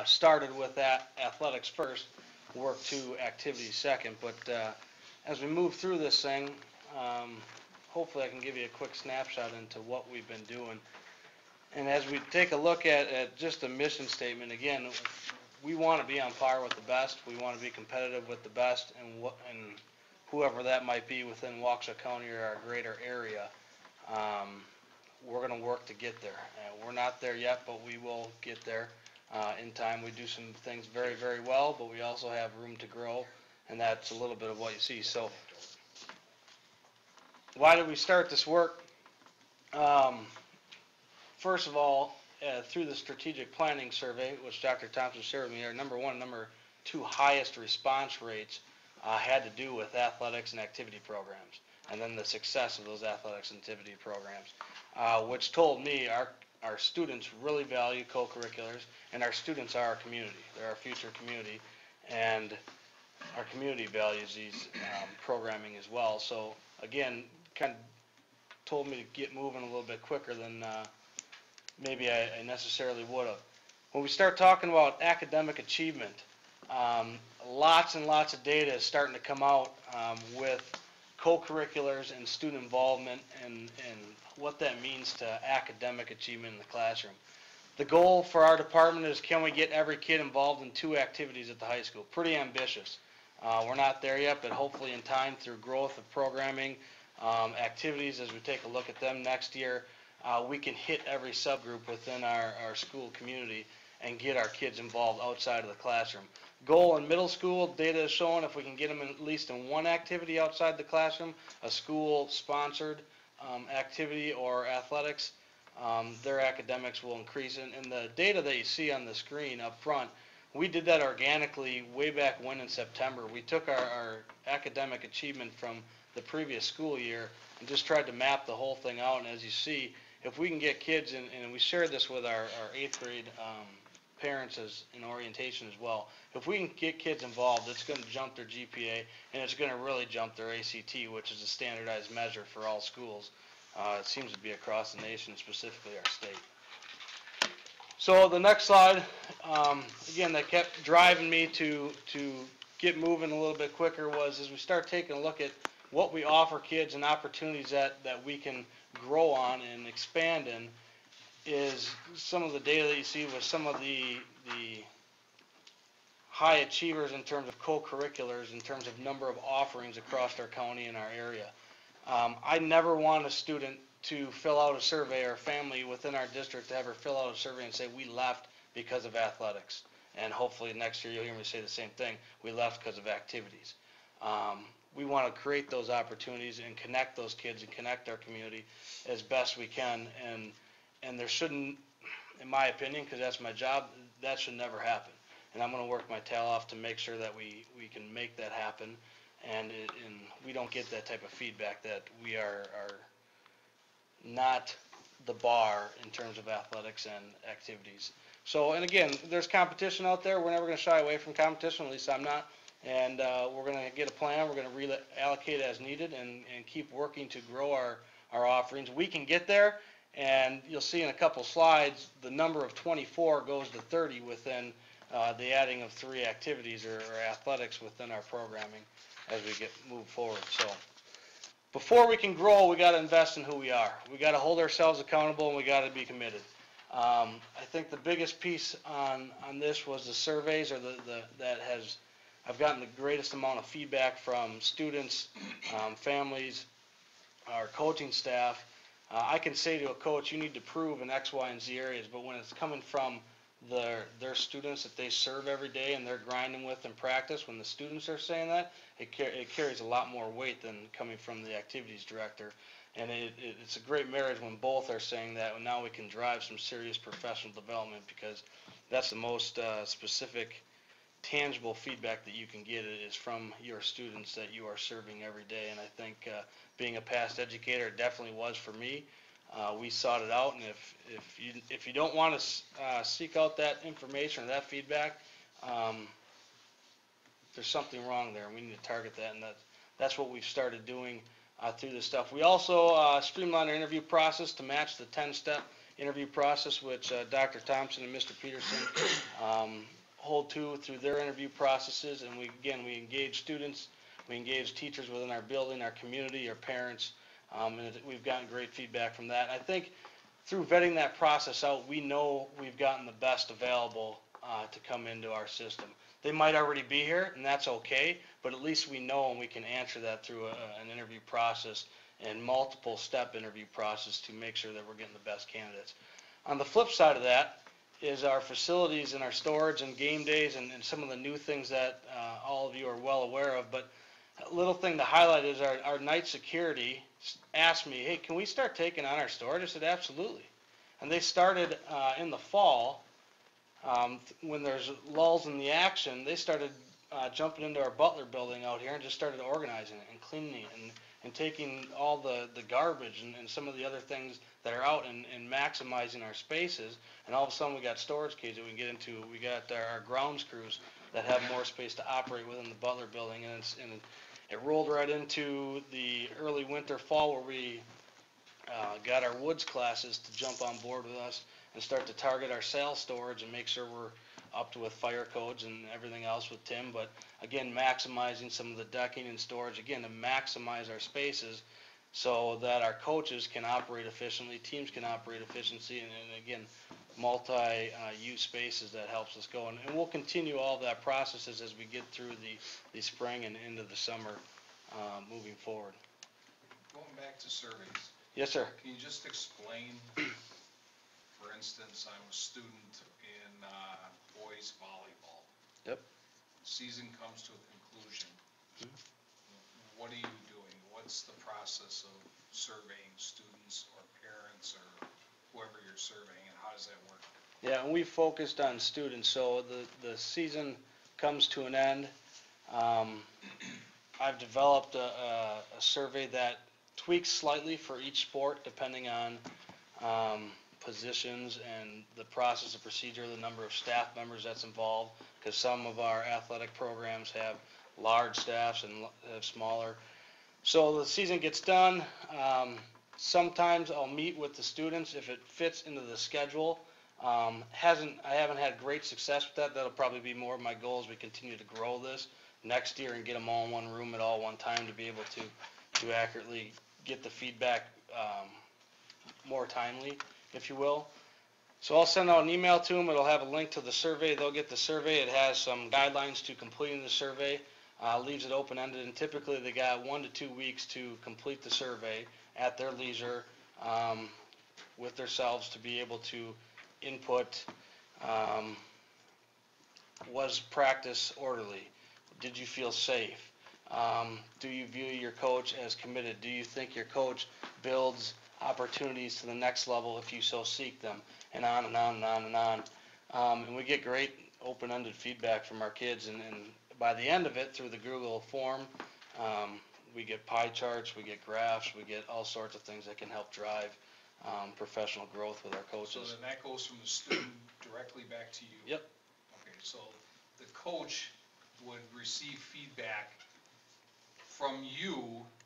started with that athletics first, worked to activities second. But as we move through this thing, hopefully I can give you a quick snapshot into what we've been doing. And as we take a look at just a mission statement, again, we want to be on par with the best. We want to be competitive with the best, and whoever that might be within Waukesha County or our greater area. We're going to work to get there. We're not there yet, but we will get there in time. We do some things very, very well, but we also have room to grow, and that's a little bit of what you see. So why did we start this work? First of all, through the strategic planning survey, which Dr. Thompson shared with me, our number one, number two highest response rates had to do with athletics and activity programs, and then the success of those athletics and activity programs, which told me our students really value co-curriculars, and our students are our community. They're our future community, and our community values these programming as well. So again, kind of told me to get moving a little bit quicker than maybe I necessarily would have. When we start talking about academic achievement, lots and lots of data is starting to come out with co-curriculars and student involvement and what that means to academic achievement in the classroom. The goal for our department is, can we get every kid involved in 2 activities at the high school? Pretty ambitious. We're not there yet, but hopefully in time, through growth of programming, activities, as we take a look at them next year, we can hit every subgroup within our school community and get our kids involved outside of the classroom. Goal in middle school, data is showing if we can get them at least in 1 activity outside the classroom, a school-sponsored activity or athletics, their academics will increase. And the data that you see on the screen up front, we did that organically way back when in September. We took our academic achievement from the previous school year and just tried to map the whole thing out. And as you see, if we can get kids, and we shared this with our 8th grade parents as in orientation as well, if we can get kids involved, it's going to jump their GPA, and it's going to really jump their ACT, which is a standardized measure for all schools. It seems to be across the nation, specifically our state. So the next slide, again, that kept driving me to get moving a little bit quicker was as we start taking a look at what we offer kids and opportunities that we can grow on and expand in, is some of the data that you see with some of the high achievers in terms of co-curriculars, in terms of number of offerings across our county and our area. I never want a student to fill out a survey, or a family within our district to ever fill out a survey and say, we left because of athletics. And hopefully next year you'll hear me say the same thing, we left because of activities. We want to create those opportunities and connect those kids and connect our community as best we can. And there shouldn't, in my opinion, because that's my job, that should never happen. And I'm going to work my tail off to make sure that we can make that happen. And we don't get that type of feedback that we are not the bar in terms of athletics and activities. So, and again, there's competition out there. We're never going to shy away from competition, at least I'm not. And we're going to get a plan. We're going to reallocate as needed and keep working to grow our offerings. We can get there, and you'll see in a couple slides, the number of 24 goes to 30 within the adding of 3 activities or athletics within our programming as we move forward. So before we can grow, we got to invest in who we are. We got to hold ourselves accountable, and we got to be committed. I think the biggest piece on this was the surveys, or I've gotten the greatest amount of feedback from students, families, our coaching staff. I can say to a coach, you need to prove in X, Y, and Z areas, but when it's coming from their students that they serve every day and they're grinding with in practice, when the students are saying that, it carries a lot more weight than coming from the activities director. And it's a great marriage when both are saying that, and now we can drive some serious professional development, because that's the most specific, tangible feedback that you can get is from your students that you are serving every day. And I think being a past educator, it definitely was for me. We sought it out, and if you don't want to seek out that information or that feedback, there's something wrong there, and we need to target that, and that's what we've started doing through this stuff. We also streamlined our interview process to match the 10-step interview process, which Dr. Thompson and Mr. Peterson hold to through their interview processes. And we engage students, we engage teachers within our building, our community, our parents, and we've gotten great feedback from that. And I think through vetting that process out, we know we've gotten the best available to come into our system. They might already be here, and that's okay, but at least we know, and we can answer that through an interview process and multiple step interview process to make sure that we're getting the best candidates. On the flip side of that is our facilities and our storage and game days and some of the new things that all of you are well aware of. But a little thing to highlight is our night security asked me, hey, can we start taking on our storage? I said, absolutely. And they started in the fall. When there's lulls in the action, they started jumping into our Butler building out here and just started organizing it and cleaning it and taking all the garbage and some of the other things that are out and maximizing our spaces. And all of a sudden we got storage cages that we can get into. We got our grounds crews that have more space to operate within the Butler building. And it rolled right into the early winter, fall, where we got our woods classes to jump on board with us and start to target our sales storage and make sure we're up to with fire codes and everything else with Tim. But again, maximizing some of the decking and storage, again, to maximize our spaces so that our coaches can operate efficiently, teams can operate efficiently, and again, multi-use spaces that helps us go. And we'll continue all of that processes as we get through the spring and into the summer moving forward. Going back to surveys. Yes, sir. Can you just explain, for instance, I'm a student in boys volleyball. Yep. Season comes to a conclusion. What are you doing? What's the process of surveying students or parents or whoever you're surveying, and how does that work? Yeah, and we focused on students. So the season comes to an end. I've developed a survey that tweaks slightly for each sport depending on positions and the process and procedure, the number of staff members that's involved, because some of our athletic programs have large staffs and have smaller. So the season gets done. Sometimes I'll meet with the students if it fits into the schedule. I haven't had great success with that. That'll probably be more of my goal as we continue to grow this next year and get them all in one room at all one time to be able to accurately get the feedback more timely, if you will. So I'll send out an email to them. It'll have a link to the survey. They'll get the survey. It has some guidelines to completing the survey. Leaves it open-ended, and typically they got 1 to 2 weeks to complete the survey at their leisure with themselves to be able to input, was practice orderly? Did you feel safe? Do you view your coach as committed? Do you think your coach builds opportunities to the next level if you so seek them? And on and on and on and on. And we get great open-ended feedback from our kids, and by the end of it, through the Google form, we get pie charts, we get graphs, we get all sorts of things that can help drive professional growth with our coaches. So then that goes from the student directly back to you? Yep. Okay, so the coach would receive feedback from you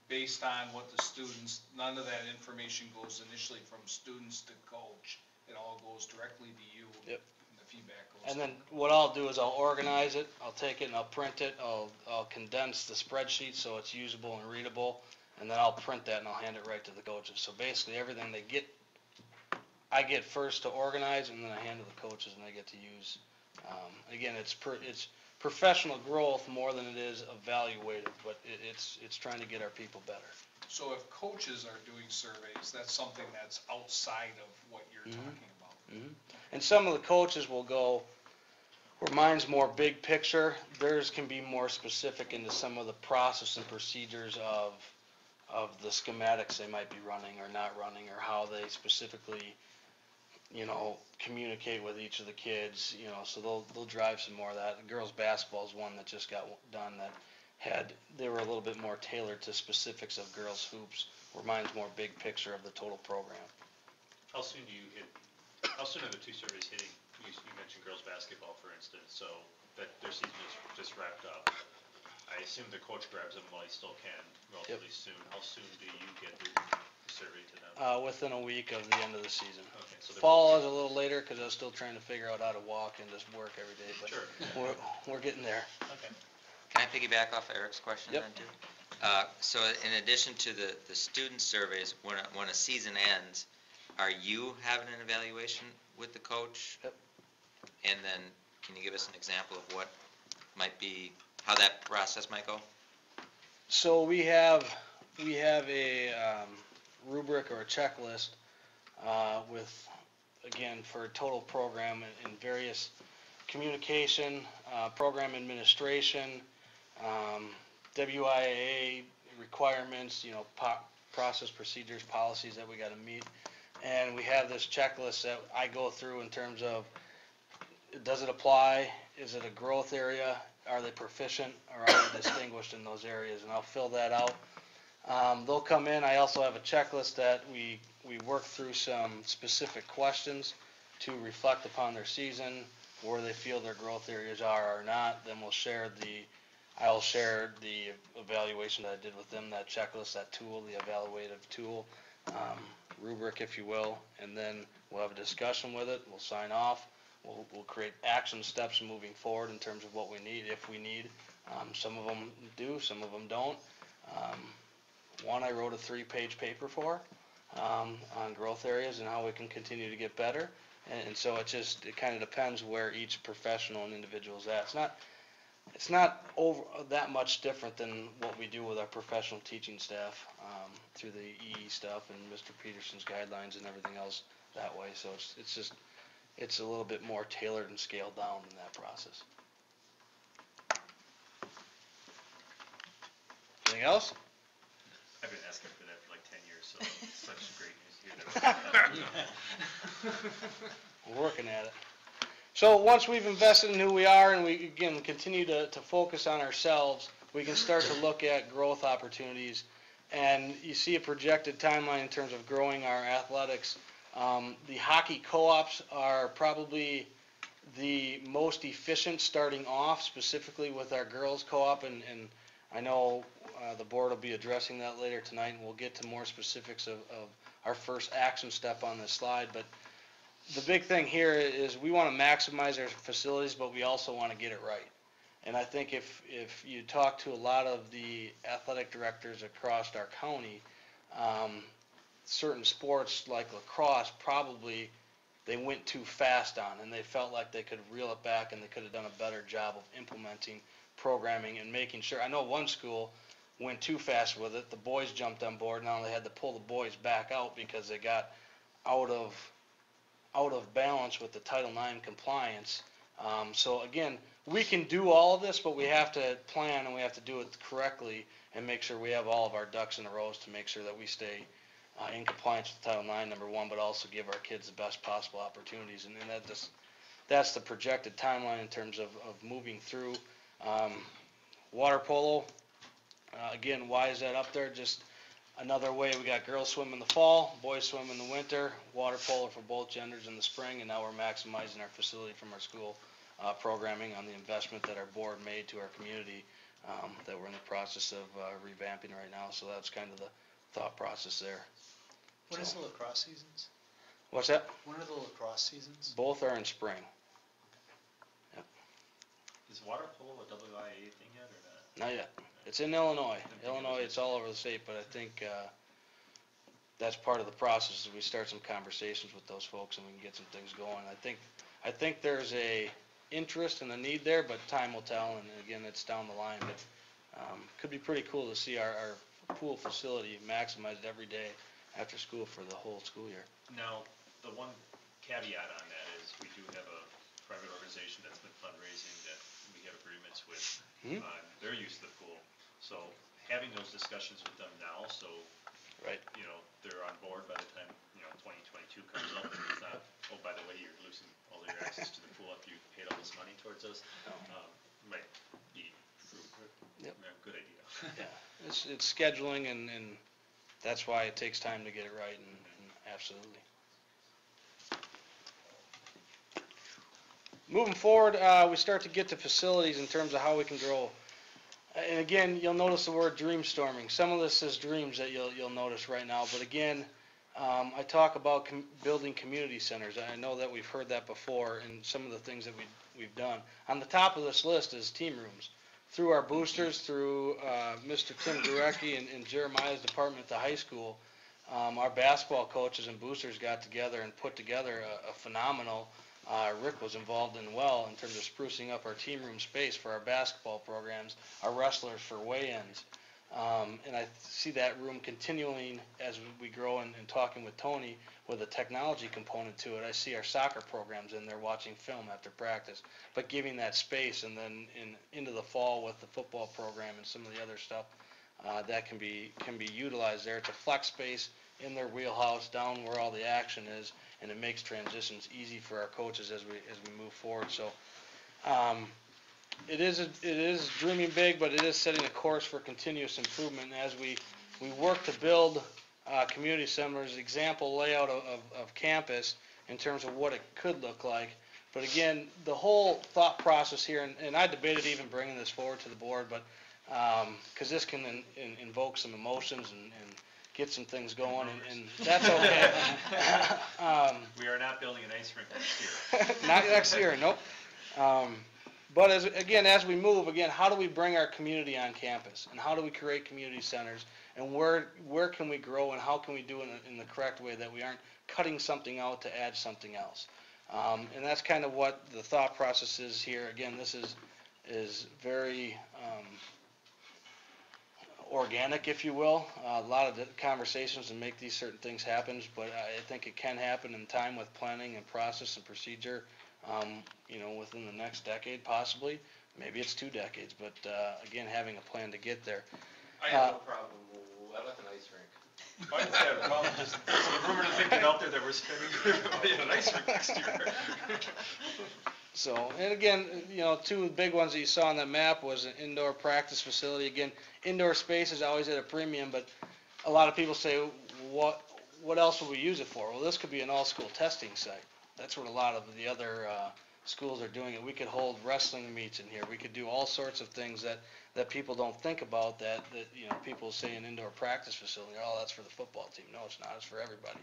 based on what the students, none of that information goes initially from students to coach. It all goes directly to you. Yep. And the feedback goes. And then what I'll do is I'll organize it, I'll take it and I'll print it, I'll condense the spreadsheet so it's usable and readable, and then I'll print that and I'll hand it right to the coaches. So basically everything they get, I get first to organize, and then I hand to the coaches and they get to use. Again, it's professional growth more than it is evaluative, but it's trying to get our people better. So if coaches are doing surveys, that's something that's outside of what you're talking about? And some of the coaches will go, where mine's more big picture, theirs can be more specific into some of the process and procedures of the schematics they might be running or not running, or how they specifically, communicate with each of the kids, so they'll drive some more of that. Girls basketball is one that just got done that they were a little bit more tailored to specifics of girls hoops, where mine's more big picture of the total program. How soon are the two surveys hitting? You mentioned girls basketball, for instance, so that their season is just wrapped up. I assume the coach grabs them while he still can relatively soon. How soon do you get the survey to them? Within a week of the end of the season. Okay, so Fall is a little later, because I was still trying to figure out how to walk and just work every day, but Sure. we're getting there. Okay. Can I piggyback off Eric's question Yep. then too? So in addition to the student surveys, when a season ends, are you having an evaluation with the coach? Yep. And then, can you give us an example of what might be, how that process might go? So we have a rubric or a checklist with, again, for total program and various communication, program administration, WIAA requirements, process, procedures, policies that we got to meet. And we have this checklist that I go through in terms of, does it apply? Is it a growth area? Are they proficient, or are they distinguished in those areas? And I'll fill that out. They'll come in. I also have a checklist that we work through some specific questions to reflect upon their season, where they feel their growth areas are or not. Then I'll share the evaluation that I did with them, that checklist, that tool, the evaluative tool, rubric, if you will, and then we'll have a discussion with it. We'll sign off. We'll create action steps moving forward in terms of what we need, if we need. Some of them do, some of them don't. One I wrote a 3-page paper for on growth areas and how we can continue to get better. And so it kind of depends where each professional and individual is at. It's not over that much different than what we do with our professional teaching staff through the EE stuff and Mr. Peterson's guidelines and everything else that way. So it's a little bit more tailored and scaled down in that process. Anything else? I've been asking for that for like 10 years, so it's such great news to hear that. We're working at it. So once we've invested in who we are and we, again, continue to focus on ourselves, we can start to look at growth opportunities. And you see a projected timeline in terms of growing our athletics. The hockey co-ops are probably the most efficient starting off, specifically with our girls co-op. And I know the board will be addressing that later tonight, and we'll get to more specifics of our first action step on this slide. But the big thing here is we want to maximize our facilities, but we also want to get it right. And I think if you talk to a lot of the athletic directors across our county, certain sports like lacrosse probably they went too fast on, and they felt like they could reel it back and they could have done a better job of implementing programming and making sure. I know one school went too fast with it. The boys jumped on board. Now they had to pull the boys back out because they got out of balance with the Title IX compliance. So again, we can do all of this, but we have to plan and we have to do it correctly and make sure we have all of our ducks in a row to make sure that we stay in compliance with Title IX, number one, but also give our kids the best possible opportunities. And that's the projected timeline in terms of moving through. Water polo, again, why is that up there? Just another way. We got girls swim in the fall, boys swim in the winter, water polo for both genders in the spring, and now we're maximizing our facility from our school programming on the investment that our board made to our community that we're in the process of revamping right now. So that's kind of the thought process there. When is the lacrosse seasons? What's that? When are the lacrosse seasons? Both are in spring. Yep. Is water polo a WIAA thing yet, or not? Not yet. It's in Illinois. It's all over the state, but I think that's part of the process as we start some conversations with those folks and we can get some things going. I think there's a interest and a need there, but time will tell, and again, it's down the line. But could be pretty cool to see our pool facility maximized every day after school for the whole school year. Now, the one caveat on that is we do have a private organization that's been fundraising that we have agreements with on their use of the pool. So having those discussions with them now, so, Right. you know, they're on board by the time, 2022 comes up and it's not, oh, by the way, you're losing all your access to the pool after you paid all this money towards us. Might be Yep. good idea. Yeah, it's scheduling and that's why it takes time to get it right and absolutely. Moving forward, we start to get to facilities in terms of how we can grow. And again, you'll notice the word dream storming. Some of this is dreams that you'll notice right now, but again, I talk about building community centers. I know that we've heard that before and some of the things that we've done. On the top of this list is team rooms. Through our boosters, through Mr. Tim Gurecki and Jeremiah's department at the high school, our basketball coaches and boosters got together and put together a phenomenal, Rick was involved in well in terms of sprucing up our team room space for our basketball programs, our wrestlers for weigh-ins. And I see that room continuing as we grow and talking with Tony with a technology component to it. I see our soccer programs in there watching film after practice, but giving that space and then into the fall with the football program and some of the other stuff that can be utilized there. It's a flex space in their wheelhouse down where all the action is, and it makes transitions easy for our coaches as we move forward. So it is dreaming big, but it is setting a course for continuous improvement as we work to build community centers, example layout of campus in terms of what it could look like. But again, the whole thought process here, and I debated even bringing this forward to the board, but because this can invoke some emotions and get some things going, and that's okay. We are not building an ice rink next year. Not next year, nope. But as we move, how do we bring our community on campus? And how do we create community centers? And where can we grow and how can we do it in the correct way that we aren't cutting something out to add something else? And that's kind of what the thought process is here. Again, this is very organic, if you will. A lot of the conversations to make these certain things happen, but I think it can happen in time with planning and process and procedure. Within the next decade, possibly. Maybe it's 2 decades, but again, having a plan to get there. I have no problem with an ice rink. I just have a problem, just a rumor to think it out there that we're spending money on an ice rink next year. So, and again, 2 big ones that you saw on the map was an indoor practice facility. Again, indoor space is always at a premium, but a lot of people say, what else would we use it for? Well, this could be an all-school testing site. That's what a lot of the other schools are doing it. We could hold wrestling meets in here. We could do all sorts of things that people don't think about that people say an indoor practice facility, oh, that's for the football team. No, it's not. It's for everybody.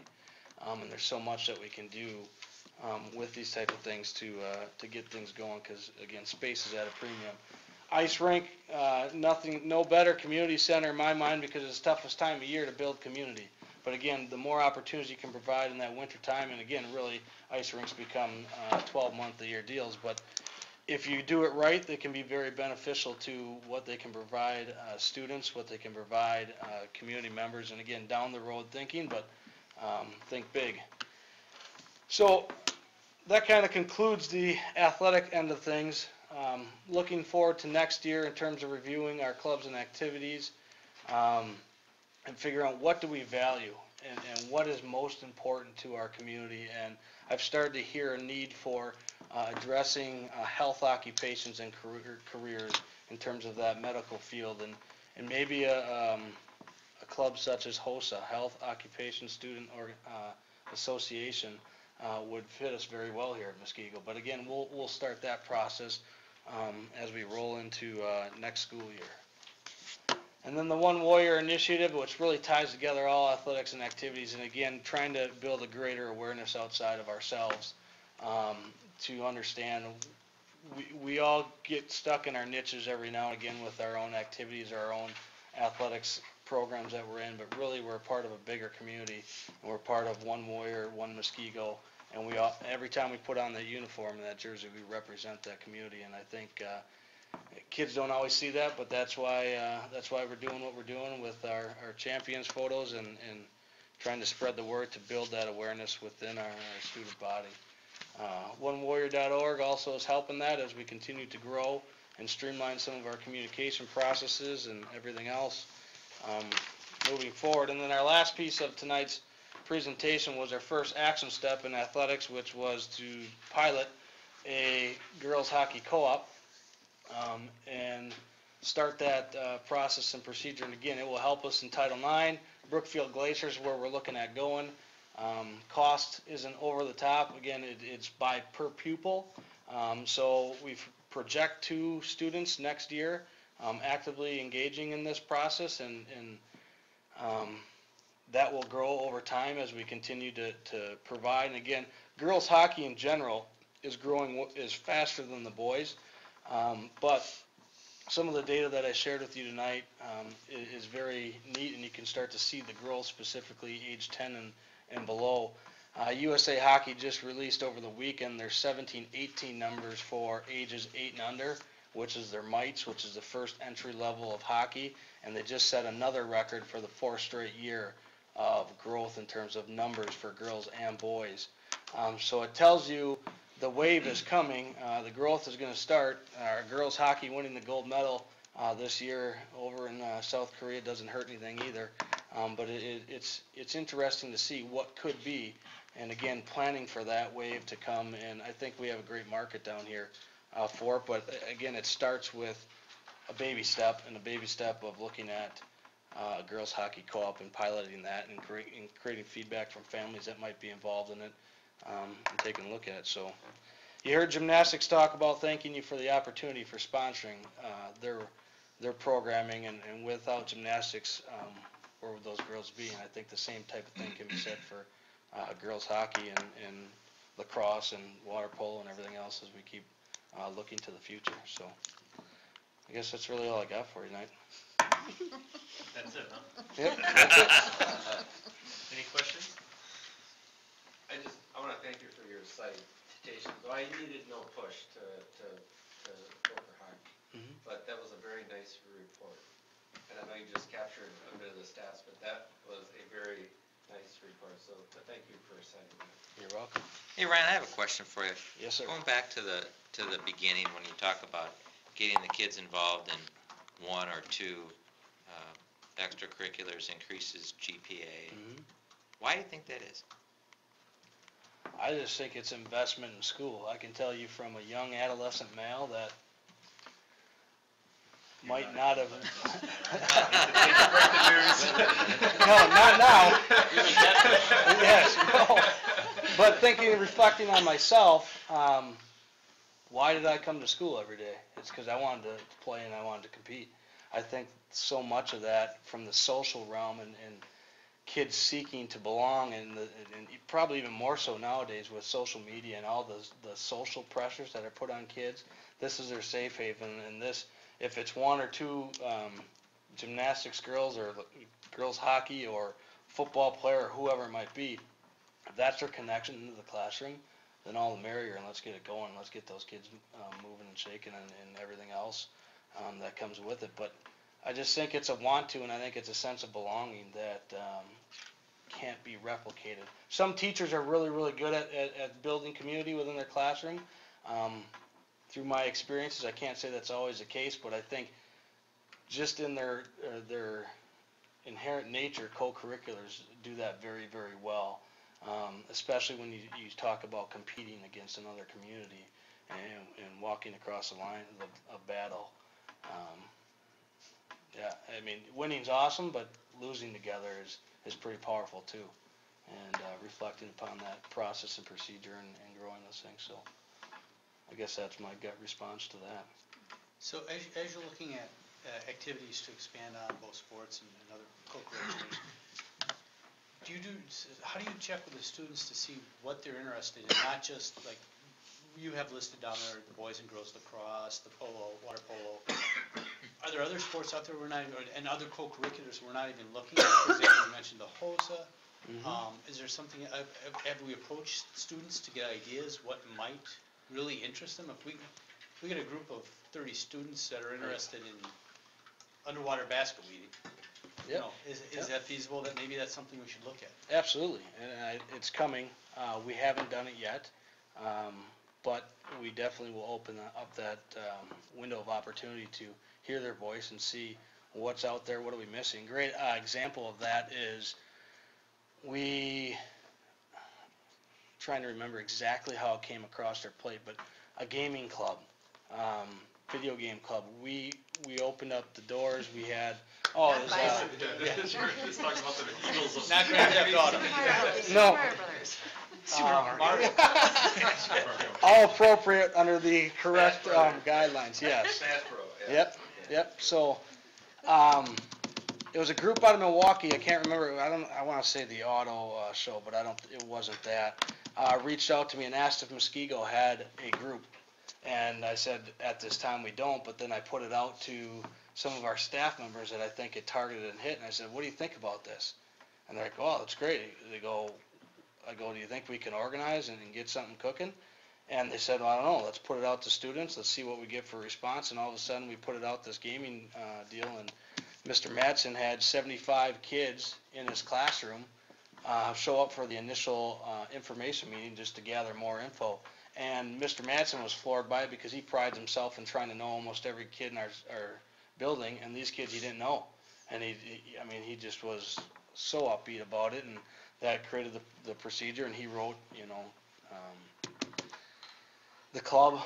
And there's so much that we can do with these type of things to get things going because, again, space is at a premium. Ice rink, no better community center in my mind because it's the toughest time of year to build community. But again, the more opportunities you can provide in that winter time, and again, really, ice rinks become 12-month-a-year deals. But if you do it right, they can be very beneficial to what they can provide students, what they can provide community members, and again, down the road thinking, but think big. So that kind of concludes the athletic end of things. Looking forward to next year in terms of reviewing our clubs and activities. And figure out what do we value and what is most important to our community. And I've started to hear a need for addressing health occupations and careers in terms of that medical field. And maybe a club such as HOSA, Health Occupation Student Association, would fit us very well here at Muskego. But again, we'll start that process as we roll into next school year. And then the One Warrior Initiative, which really ties together all athletics and activities, and again, trying to build a greater awareness outside of ourselves to understand we all get stuck in our niches every now and again with our own activities, our own athletics programs that we're in, but really we're part of a bigger community, and we're part of One Warrior, One Muskego, and we all, every time we put on that uniform and that jersey, we represent that community, and I think kids don't always see that, but that's why we're doing what we're doing with our champions photos and trying to spread the word to build that awareness within our student body. OneWarrior.org also is helping that as we continue to grow and streamline some of our communication processes and everything else moving forward. And then our last piece of tonight's presentation was our first action step in athletics, which was to pilot a girls hockey co-op and start that process and procedure. And again, it will help us in Title IX. Brookfield Glaciers, where we're looking at going. Cost isn't over the top. Again, it's by per pupil. So we project 2 students next year actively engaging in this process, and that will grow over time as we continue to provide. And again, girls hockey in general is growing is faster than the boys, but some of the data that I shared with you tonight is very neat, and you can start to see the girls specifically age 10 and below. USA Hockey just released over the weekend their 17-18 numbers for ages 8 and under, which is their mites, which is the first entry level of hockey, and they just set another record for the 4th straight year of growth in terms of numbers for girls and boys. So it tells you the wave is coming. The growth is going to start. Our girls hockey winning the gold medal this year over in South Korea doesn't hurt anything either. But it's interesting to see what could be, and again, planning for that wave to come. And I think we have a great market down here for it. But again, it starts with a baby step, and a baby step of looking at girls hockey co-op and piloting that, and creating feedback from families that might be involved in it, and taking a look at it. So you heard gymnastics talk about thanking you for the opportunity for sponsoring their programming, and without gymnastics, where would those girls be? And I think the same type of thing can be said for girls hockey and lacrosse and water polo and everything else as we keep looking to the future. So I guess that's really all I got for you tonight. That's it, huh? Yep, that's it. Any questions? I want to thank you for your citation. So I needed no push to go for hockey, but that was a very nice report. And I know you just captured a bit of the stats, but that was a very nice report. So thank you for citing that. You're welcome. Hey Ryan, I have a question for you. Yes, sir. Going back to the beginning when you talk about getting the kids involved in 1 or 2 extracurriculars increases GPA. Why do you think that is? I just think it's investment in school. I can tell you from a young adolescent male that might not have. No, not now. Yes, no. But thinking, reflecting on myself, why did I come to school every day? It's because I wanted to play and I wanted to compete. I think so much of that from the social realm and kids seeking to belong, and probably even more so nowadays with social media and all the social pressures that are put on kids. This is their safe haven, and this, if it's 1 or 2 gymnastics girls or girls hockey or football player or whoever it might be, if that's their connection into the classroom, then all the merrier, and let's get it going. Let's get those kids moving and shaking and everything else that comes with it. But I just think it's a want to, and I think it's a sense of belonging that can't be replicated. Some teachers are really, really good at building community within their classroom. Through my experiences, I can't say that's always the case, but I think just in their inherent nature, co-curriculars do that very, very well, especially when you talk about competing against another community and walking across the line of battle. Yeah, I mean, winning's awesome, but losing together is pretty powerful too. And reflecting upon that process and procedure and growing those things. So I guess that's my gut response to that. So as you're looking at activities to expand on both sports and other co-curriculars, how do you check with the students to see what they're interested in? Not just like you have listed down there, the boys and girls lacrosse, the polo, water polo. Are there other sports out there and other co-curriculars we're not even looking at? Because you mentioned the HOSA. Is there something, have we approached students to get ideas what might really interest them? If we get a group of 30 students that are interested in underwater basket weaving, You know, is that feasible, that maybe that's something we should look at? Absolutely, and it's coming. We haven't done it yet, but we definitely will open up that window of opportunity to hear their voice and see what's out there, what are we missing. Great example of that is trying to remember exactly how it came across their plate, but a gaming club, video game club. We opened up the doors, we had, Just talking about the Eagles of. Not Grand Theft Auto. No. Super Mario. All appropriate under the correct guidelines, yes. Smash Bros, yeah. Yep, so, it was a group out of Milwaukee, I can't remember, I wanna say the auto show, but it wasn't that. Reached out to me and asked if Muskego had a group. And I said, at this time we don't, but then I put it out to some of our staff members that I think it targeted and hit, and I said, what do you think about this? And they're like, oh, that's great. I go, do you think we can organize and get something cooking? And they said, well, I don't know, let's put it out to students, let's see what we get for response, and all of a sudden we put it out, this gaming deal, and Mr. Mattson had 75 kids in his classroom show up for the initial information meeting just to gather more info. And Mr. Mattson was floored by it because he prides himself in trying to know almost every kid in our building, and these kids he didn't know. And he just was so upbeat about it, and that created the procedure, and he wrote, the club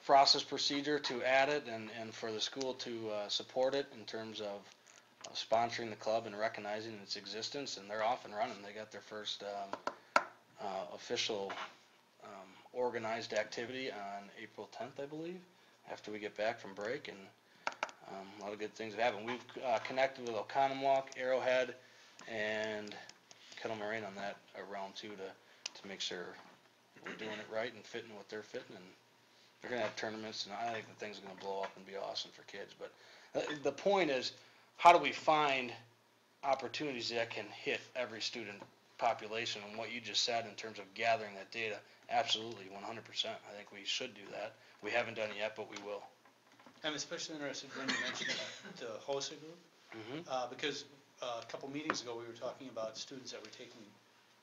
process procedure to add it and for the school to support it in terms of sponsoring the club and recognizing its existence, and they're off and running. They got their first official organized activity on April 10th, I believe, after we get back from break, and a lot of good things have happened. We've connected with Oconomowoc, Arrowhead, and Kettle Moraine on that round too to make sure we're doing it right and fitting what they're fitting, and they're going to have tournaments, and I think the thing's going to blow up and be awesome for kids. But the point is, how do we find opportunities that can hit every student population, and what you just said in terms of gathering that data, absolutely, 100%. I think we should do that. We haven't done it yet, but we will. I'm especially interested when you mentioned the HOSA group, because a couple meetings ago, we were talking about students that were taking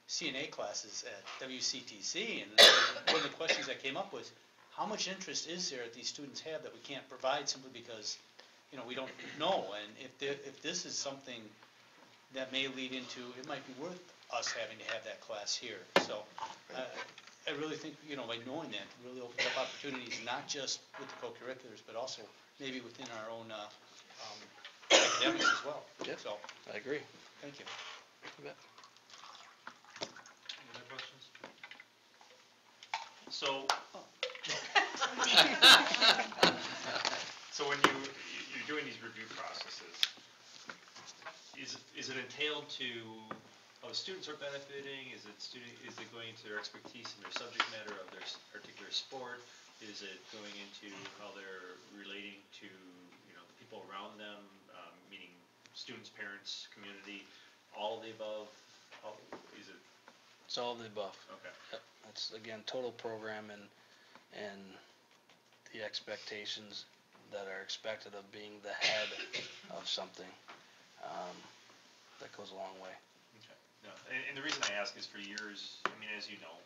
CNA classes at WCTC, and one of the questions that came up was, how much interest is there that these students have that we can't provide simply because, we don't know, and if this is something that may lead into, it might be worth us having to have that class here. So I really think, by knowing that, really opens up opportunities, not just with the co-curriculars, but also maybe within our own academics as well. Yep. So, I agree. thank you. You bet. Any other questions? So, when you're doing these review processes, is it entailed to how the students are benefiting? Is it going into their expertise in their subject matter of their particular sport? Is it going into how they're relating to the people around them, meaning students, parents, community, all of the above? How is it? It's all of the above. Okay. Yep. That's, again, total program and the expectations that are expected of being the head of something. That goes a long way. Okay. No, and the reason I ask is for years, as you know,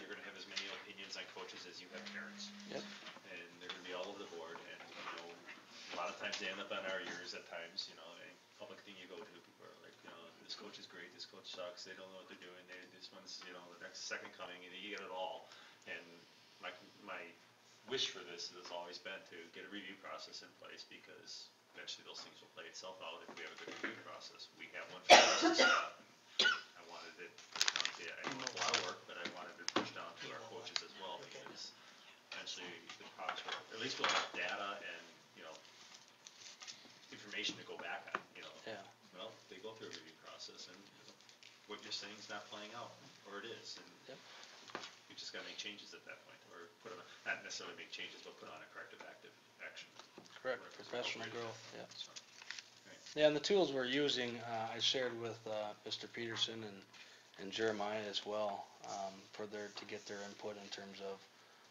you're gonna have as many opinions on coaches as you have parents. Yep. And they're gonna be all over the board, and, a lot of times they end up on our ears at times, any public thing you go to, people are like, this coach is great, this coach sucks, they don't know what they're doing, this one's, the next second coming, and you get it all. And my wish for this has always been to get a review process in place, because eventually those things will play itself out if we have a good review process. We have one for us, I wanted it, I know it's a lot of work, but I wanted it pushed down to our coaches as well, because eventually the products will, at least we'll have data and, information to go back on, Yeah. Well, they go through a review process, and what you're saying is not playing out, or it is, and you just gotta make changes at that point, or not necessarily make changes, but put on a corrective action. Correct, professional growth, yeah. Yeah, and the tools we're using, I shared with Mr. Peterson and Jeremiah as well, to get their input in terms of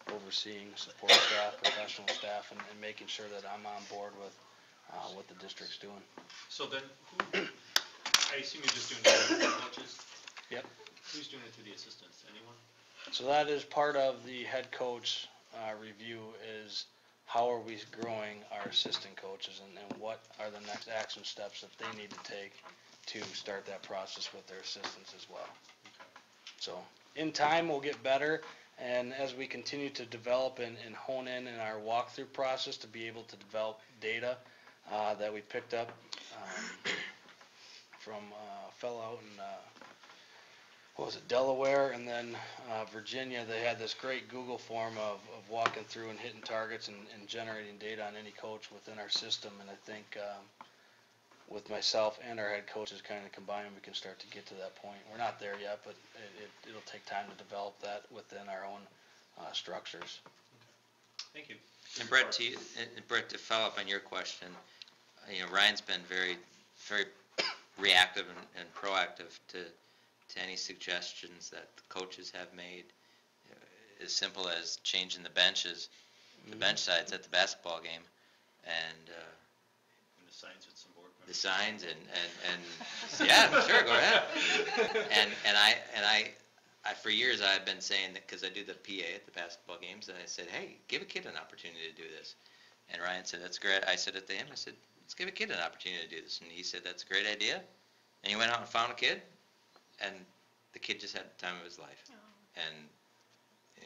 overseeing support staff, professional staff, and making sure that I'm on board with what the district's doing. So then, who, I assume you're just doing it to the coaches? Yep. Who's doing it to the assistants? Anyone? So that is part of the head coach review is how are we growing our assistant coaches and what are the next action steps that they need to take to start that process with their assistants as well. So in time, we'll get better, and as we continue to develop and hone in our walkthrough process to be able to develop data that we picked up from a fellow out in what was it, Delaware, and then Virginia, they had this great Google form of walking through and hitting targets and generating data on any coach within our system, and I think with myself and our head coaches kind of combined, we can start to get to that point. We're not there yet, but it'll take time to develop that within our own structures. Thank you. And Brett, to follow up on your question, Ryan's been very, very reactive and proactive to any suggestions that the coaches have made, as simple as changing the benches, the bench sides at the basketball game, and the signs with some board members. the signs and yeah, sure, go ahead. And I for years I've been saying that, because I do the PA at the basketball games, and I said, hey, give a kid an opportunity to do this. And Ryan said, that's great. I said it to him, I said, let's give a kid an opportunity to do this. And he said, that's a great idea. And he went out and found a kid, and the kid just had the time of his life. And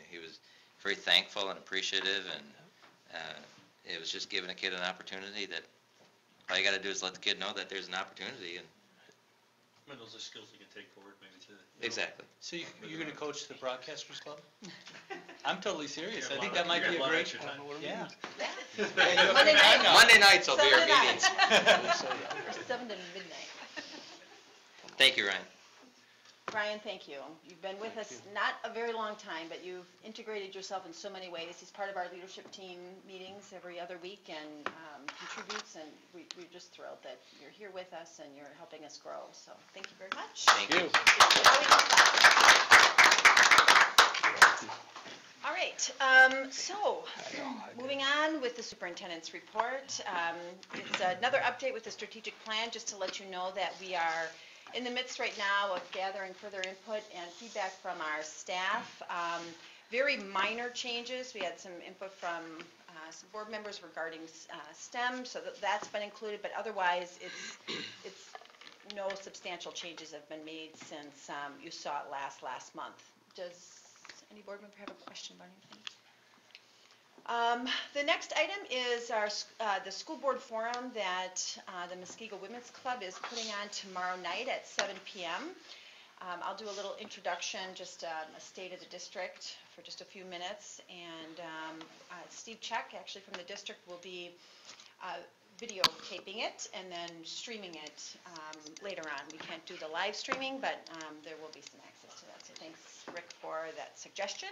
he was very thankful and appreciative, and it was just giving a kid an opportunity that all you got to do is let the kid know that there's an opportunity. And I mean, those are skills you can take forward maybe to. Exactly. So you're gonna coach the Broadcasters Club? I'm totally serious. I You think have that a might lot be a of great, extra time. yeah. Monday nights will be our Sunday night. meetings. Or 7 to midnight. Thank you, Ryan. Ryan, thank you. You've been with us not a very long time, but you've integrated yourself in so many ways. He's part of our leadership team meetings every other week and contributes, and we're just thrilled that you're here with us and you're helping us grow. So thank you very much. Thank you. All right, so, moving on with the superintendent's report. It's another update with the strategic plan, just to let you know that we are in the midst right now of gathering further input and feedback from our staff. Very minor changes. We had some input from some board members regarding STEM, so that's been included, but otherwise it's no substantial changes have been made since you saw it last month. Does any board member have a question about anything? The next item is the school board forum that the Muskego Women's Club is putting on tomorrow night at 7 p.m. I'll do a little introduction, just a state of the district for just a few minutes, and Steve Check, actually from the district, will be videotaping it and then streaming it later on. We can't do the live streaming, but there will be some access to that, so thanks, Rick, for that suggestion.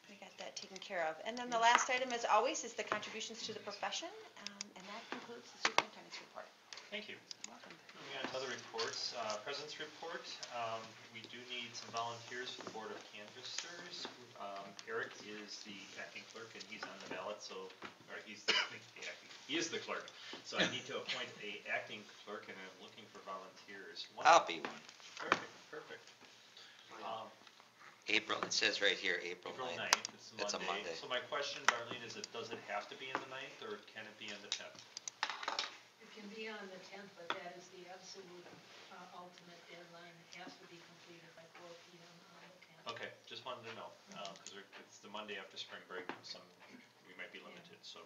We got that taken care of. And then the last item, as always, is the contributions to the profession, and that concludes the superintendent's report. Thank you. Welcome. We got other reports. President's report. We do need some volunteers for the Board of Canvassers. Eric is the acting clerk, and he's on the ballot, so, or he is the clerk. So I need to appoint a acting clerk, and I'm looking for volunteers. I'll be one. Perfect. April, it says right here, April 9th. It's a Monday. So my question, Darlene, is does it have to be on the 9th, or can it be on the 10th? It can be on the 10th, but that is the absolute ultimate deadline. It has to be completed by 4 p.m. on the 10th. Okay, just wanted to know, because it's the Monday after spring break, we might be limited, so.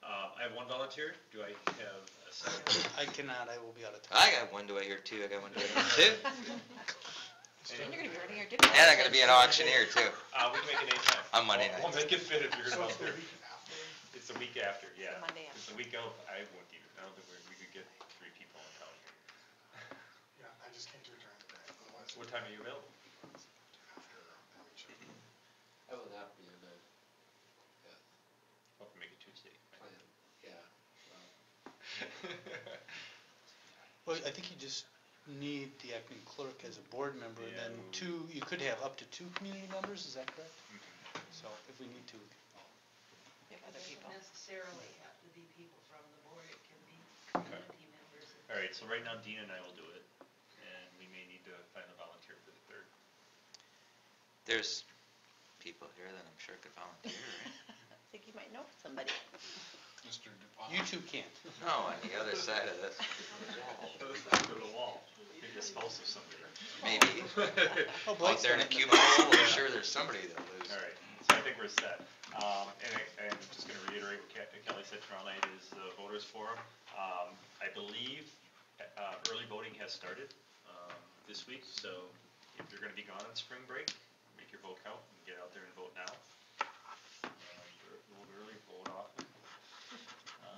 I have one volunteer. Do I have a second? I cannot, I will be out of town. I got one, do I hear two? I got one, do I hear two? And you're gonna be running your district. And I'm gonna be an auctioneer too. We can make it anytime. On Monday night. We'll make it fit if you're gonna volunteer. It's the week after, yeah. It's the Monday It's the week of, I don't think we could get 3 people in town here. Yeah, I just can't do it during the day, otherwise. What time are you available? I will not be in the, I'll have to make it Tuesday. plan, yeah, Well, I think you just need the acting clerk as a board member, and then you could have up to 2 community members, is that correct? So if we need to. If other people. Doesn't necessarily have to be people from the board. It can be Okay. All right, so right now Dean and I will do it, and we may need to find a volunteer for the third. There's people here that I'm sure could volunteer, right? I think you might know somebody. Mr. DuPont. You two can't. No, on the other side of this. Go to the wall. Maybe a spouse of somebody. Maybe. Oh, Out there in a cubicle, I'm sure there's somebody that lives. All right, so I think we're set. And I'm just gonna reiterate what Kelly said tomorrow night is the voters forum. I believe, early voting has started, this week, so if you're gonna be gone on spring break, make your vote count and get out there and vote now. Vote early, vote often. I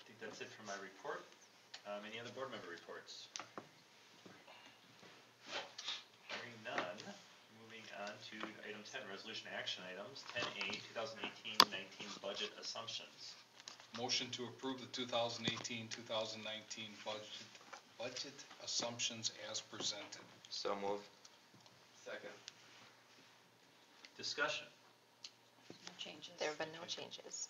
think that's it for my report. Any other board member reports? Hearing none, moving on to item 10, resolution action items, 10A, 2018-19 budget assumptions. Motion to approve the 2018-2019 budget assumptions as presented. So moved. Second. Discussion. No changes. There have been no changes.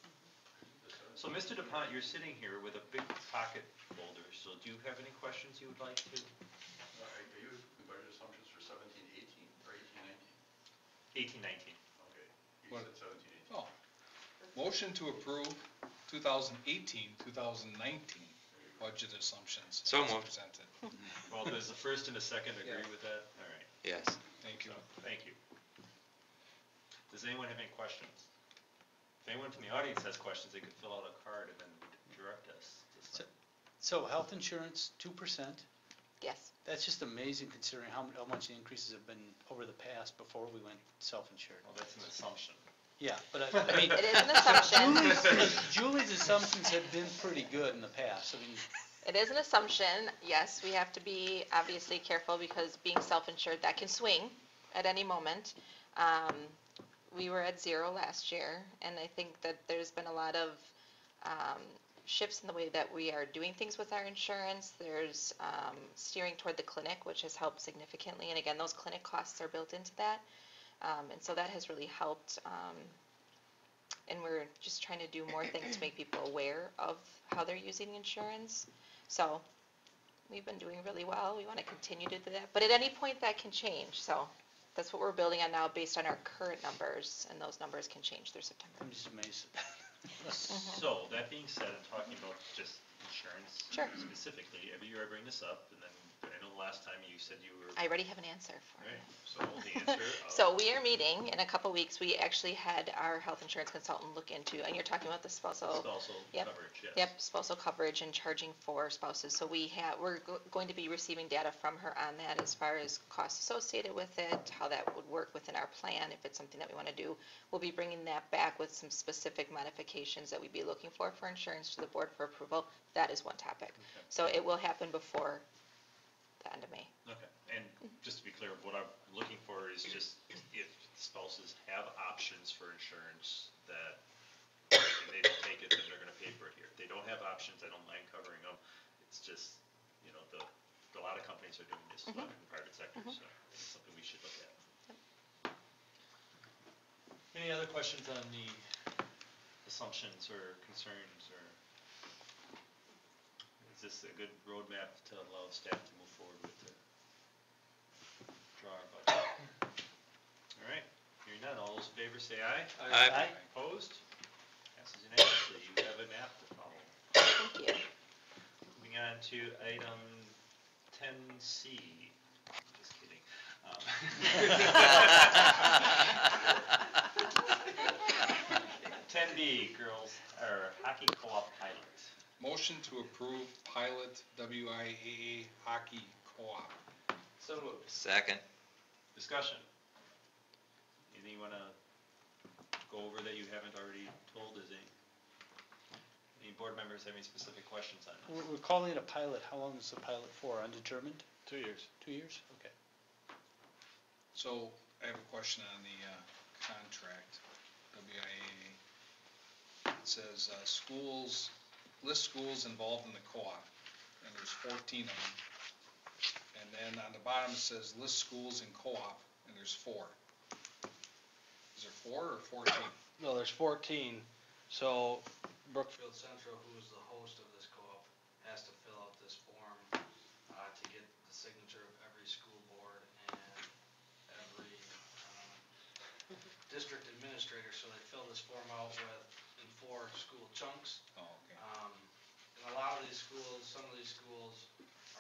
So Mr. DuPont, you're sitting here with a big pocket folder, so do you have any questions you would like to? Are you the budget assumptions for 17-18 or 18-19? 18-19. Okay, you What? said 17-18. Oh, motion to approve 2018-2019 budget assumptions So as moved. presented. Well, does the first and the second agree with that? All right. Yes. Thank you. So, thank you. Does anyone have any questions? If anyone from the audience has questions, they could fill out a card and then direct us. So health insurance, 2%. Yes. That's just amazing considering how much the increases have been over the past before we went self-insured. Well, that's an assumption. Yeah, but I mean. It is an assumption. Julie's assumptions have been pretty good in the past. I mean, It is an assumption, yes, we have to be obviously careful because being self-insured, that can swing at any moment. We were at 0 last year, and I think that there's been a lot of shifts in the way that we are doing things with our insurance. There's steering toward the clinic, which has helped significantly, and again, those clinic costs are built into that. And so that has really helped, and we're just trying to do more things to make people aware of how they're using insurance. So we've been doing really well. We want to continue to do that. But at any point, that can change. So that's what we're building on now based on our current numbers, and those numbers can change through September. I'm just amazed. So, that being said, and talking about just insurance Sure. specifically, every year I bring this up, and then I know the last time you said you were. I already have an answer for Right, you. so the answer. So we are meeting in a couple weeks. We actually had our health insurance consultant look into, and you're talking about the spousal. Spousal Yep. coverage, yes. Yep, spousal coverage and charging for spouses. So we're going to be receiving data from her on that as far as costs associated with it, how that would work within our plan, if it's something that we want to do. We'll be bringing that back with some specific modifications that we'd be looking for insurance to the board for approval. That is one topic. Okay. So it will happen before the end of May. Okay, and just to be clear, what I'm looking for is just if spouses have options for insurance that if they don't take it, then they're gonna pay for it here. If they don't have options, I don't mind covering them. It's just, you know, a lot of companies are doing this in the private sector, so it's something we should look at. Any other questions on the assumptions or concerns, or is this a good roadmap to allow staff to move forward with the draw our budget? All right, hearing none, all those in favor say aye. Aye. Opposed? Passes unanimously. You have a map to follow. Thank you. Moving on to item 10C. Just kidding. 10B, girls, or hockey co-op pilot. Motion to approve pilot WIAA hockey co-op. So moved. Second. Discussion. Anything you want to go over that you haven't already told? Any board members have any specific questions on this? We're calling it a pilot. How long is the pilot for? Undetermined? 2 years. 2 years? Okay. So I have a question on the contract, WIAA. It says list schools involved in the co-op, and there's 14 of them. And then on the bottom it says list schools in co-op, and there's 4. Is there 4 or 14? No, there's 14. So Brookfield Central, who is the host of this co-op, has to fill out this form, to get the signature of every school board and every, district administrator, so they fill this form out in 4 school chunks. Oh, okay. And a lot of these schools, some of these schools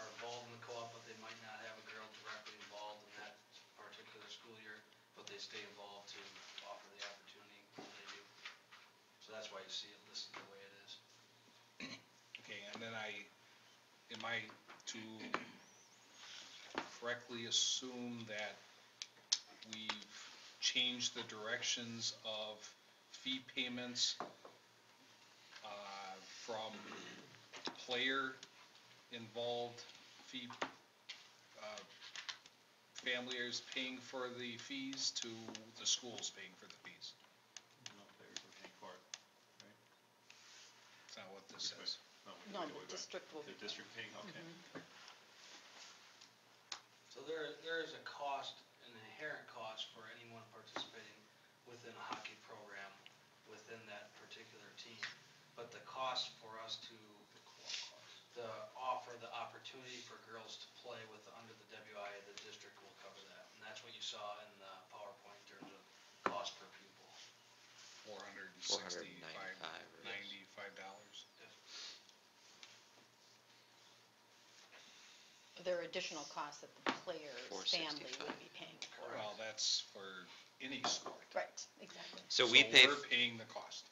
are involved in the co-op, but they might not have a girl directly involved in that particular school year, but they stay involved to offer the opportunity when they do. So that's why you see it listed the way it is. Okay, and then am I to correctly assume that we've changed the directions of fee payments from player-involved fee, families paying for the fees to the schools paying for the fees? No, players are paying for it, right? That's not what this says. No, the district will The be. district paying, okay. So there is a cost, an inherent cost for anyone participating within a hockey program within that particular team. But the cost for us to offer the opportunity for girls to play under the WIA, the district will cover that. And that's what you saw in the PowerPoint in terms of cost per pupil. $495. There are additional costs that the player's family would be paying for. Well, that's for any sport. Right, exactly. So we pay, we're paying the cost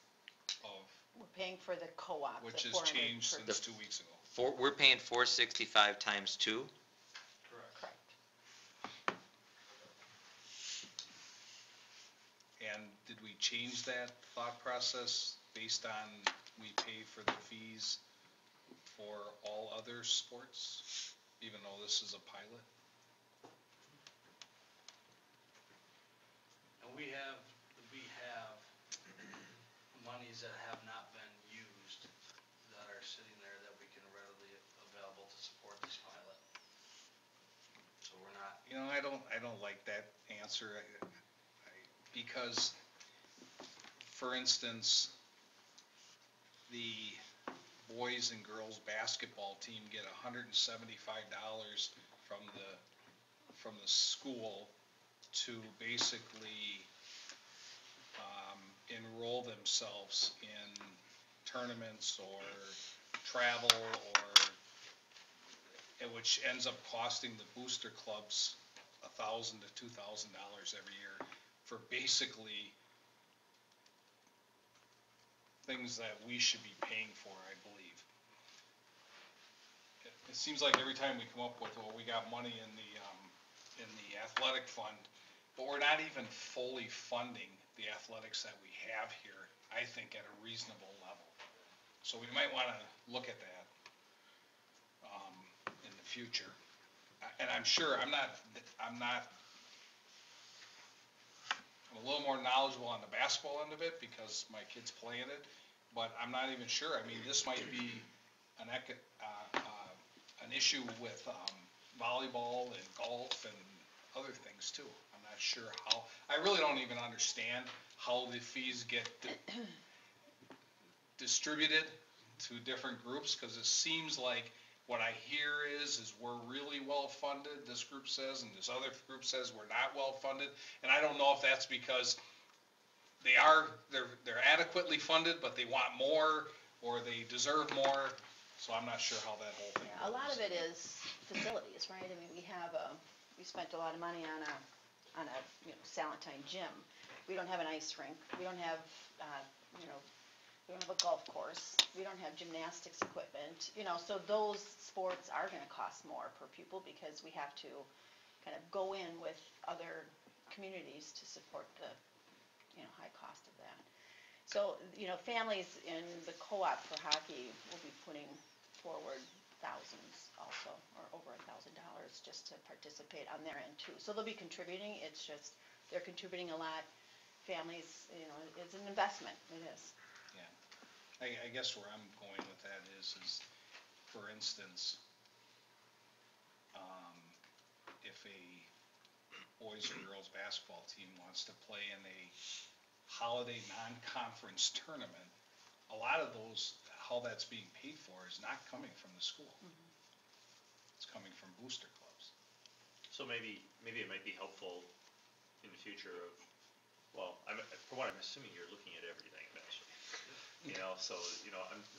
of, We're paying for the co-op. which the has 400 changed per- since 2 weeks ago. we're paying $465 times 2? Correct. And did we change that thought process based on we pay for the fees for all other sports, even though this is a pilot? And we have monies that have not been used that are sitting there that we can readily available to support this pilot. So we're not. You know, I don't like that answer, because, for instance, the boys and girls basketball team get $175 from the school to basically enroll themselves in tournaments or travel, which ends up costing the booster clubs $1,000 to $2,000 every year for basically things that we should be paying for, I believe. It seems like every time we come up with, well, we got money in the athletic fund, but we're not even fully funding the athletics that we have here, I think, at a reasonable level. So we might want to look at that in the future. And I'm sure, I'm a little more knowledgeable on the basketball end of it because my kids play in it, but I'm not even sure. I mean, this might be an issue with volleyball and golf and other things too. I'm not sure how, I really don't even understand how the fees get distributed to different groups, because it seems like what I hear is we're really well funded, this group says, and this other group says we're not well funded. And I don't know if that's because they're adequately funded, but they want more, or they deserve more. So I'm not sure how that whole thing Yeah, a lot of it is facilities, right? I mean, we spent a lot of money on a Salatine gym. We don't have an ice rink. We don't have, we don't have a golf course. We don't have gymnastics equipment, so those sports are gonna cost more per pupil because we have to kind of go in with other communities to support the, high cost of that. So, families in the co-op for hockey will be putting forward thousands also, or over $1,000 just to participate on their end too. So they'll be contributing, it's just, they're contributing a lot. Families, it's an investment, it is. Yeah, I guess where I'm going with that is for instance, if a boys or girls basketball team wants to play in a holiday non-conference tournament, a lot of those how that's being paid for is not coming from the school. It's coming from booster clubs. So maybe it might be helpful in the future of, well, for one, I'm assuming you're looking at everything eventually. So,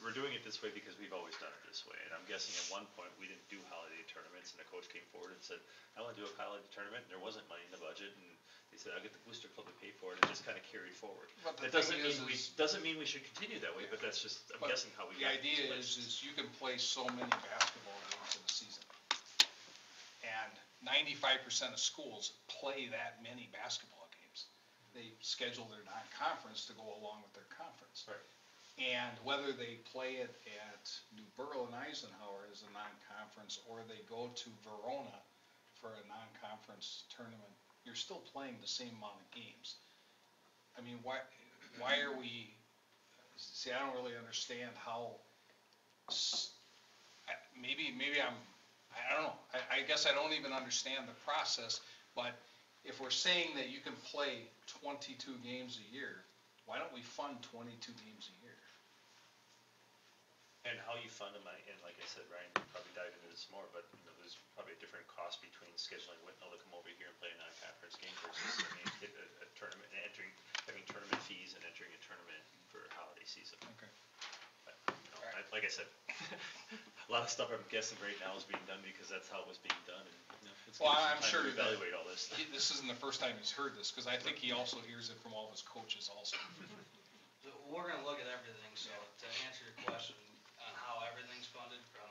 we're doing it this way because we've always done it this way. And I'm guessing at one point, we didn't do holiday tournaments, and the coach came forward and said, I want to do a holiday tournament, and there wasn't money in the budget, and they said, I'll get the booster club to pay for it, and it just kind of carried forward. But the That doesn't thing mean is- doesn't mean we should continue that way, but that's just, I'm But guessing how we The got to these idea places. is you can play so many basketball games in a season. And 95% of schools play that many basketball games. They schedule their non-conference to go along with their conference. Right. And whether they play it at New Borough and Eisenhower as a non-conference, or they go to Verona for a non-conference tournament, you're still playing the same amount of games. I mean, why are we, see, I don't really understand how, maybe I don't know, I guess I don't even understand the process, but if we're saying that you can play 22 games a year, why don't we fund 22 games a year? And how you fund them, and like I said, Ryan could probably dive into this more, but there's probably a different cost between scheduling Whitnall to come over here and play a non-conference game versus a tournament, and having tournament fees and entering a tournament for holiday season. Okay. But, like I said, a lot of stuff I'm guessing right now is being done because that's how it was being done, and it's Well, gonna I'm take sure time to that evaluate all this. this isn't the first time he's heard this, because I think he also hears it from all of his coaches also. So we're gonna look at everything, so to answer your question on how everything's funded from,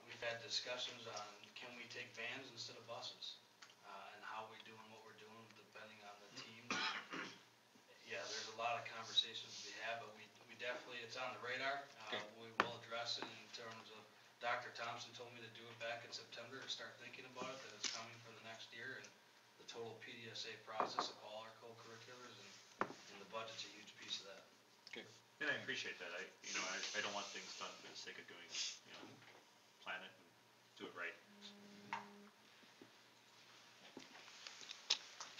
we've had discussions on, can we take vans instead of buses? And how we doing what we're doing depending on the team. Yeah, there's a lot of conversations to be had, but we definitely, it's on the radar. We will address it in terms of, Dr. Thompson told me to do it back in September, to start thinking about it, that it's coming for the next year, and the total PDSA process of all our co-curriculars, and the budget's a huge piece of that. And I appreciate that. I don't want things done for the sake of doing, plan it and do it right.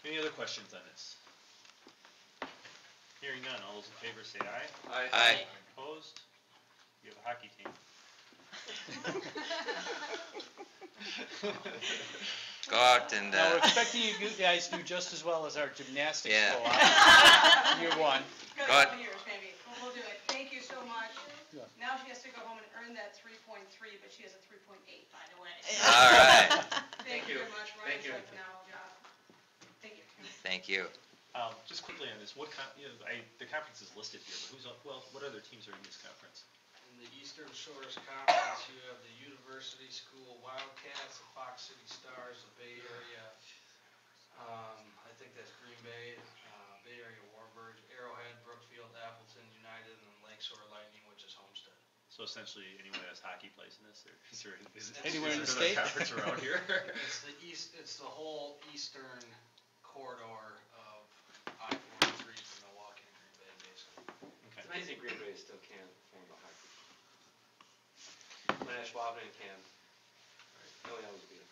Any other questions on this? Hearing none, all those in favor say aye. Aye. Opposed? You have a hockey team. Go out and, Now, we're expecting you guys to do just as well as our gymnastics Yeah. co-op. Year one. Go ahead. Years, maybe. We'll do it. Thank you so much. Yeah. Now she has to go home and earn that 3.3, but she has a 3.8, by the way. All right. Thank you very much. Thank you. Ryan's done a phenomenal job. Thank you. Thank you. Just quickly on this, the conference is listed here, but what other teams are in this conference? In the Eastern Shores Conference, you have the University School Wildcats, the Fox City Stars, the Bay Area, I think that's Green Bay, Bay Area Warbirds, Arrowhead, Brookfield, Appleton United, and Lakeshore Lightning, which is Homestead. So essentially, anyone that has hockey plays in this, or is Anywhere in the there state? another conference around here? It's the whole eastern corridor of I-43 from Milwaukee to Green Bay, basically. Okay. It's amazing Green Bay still can't form a hockey. Schwabman can. No, that was good.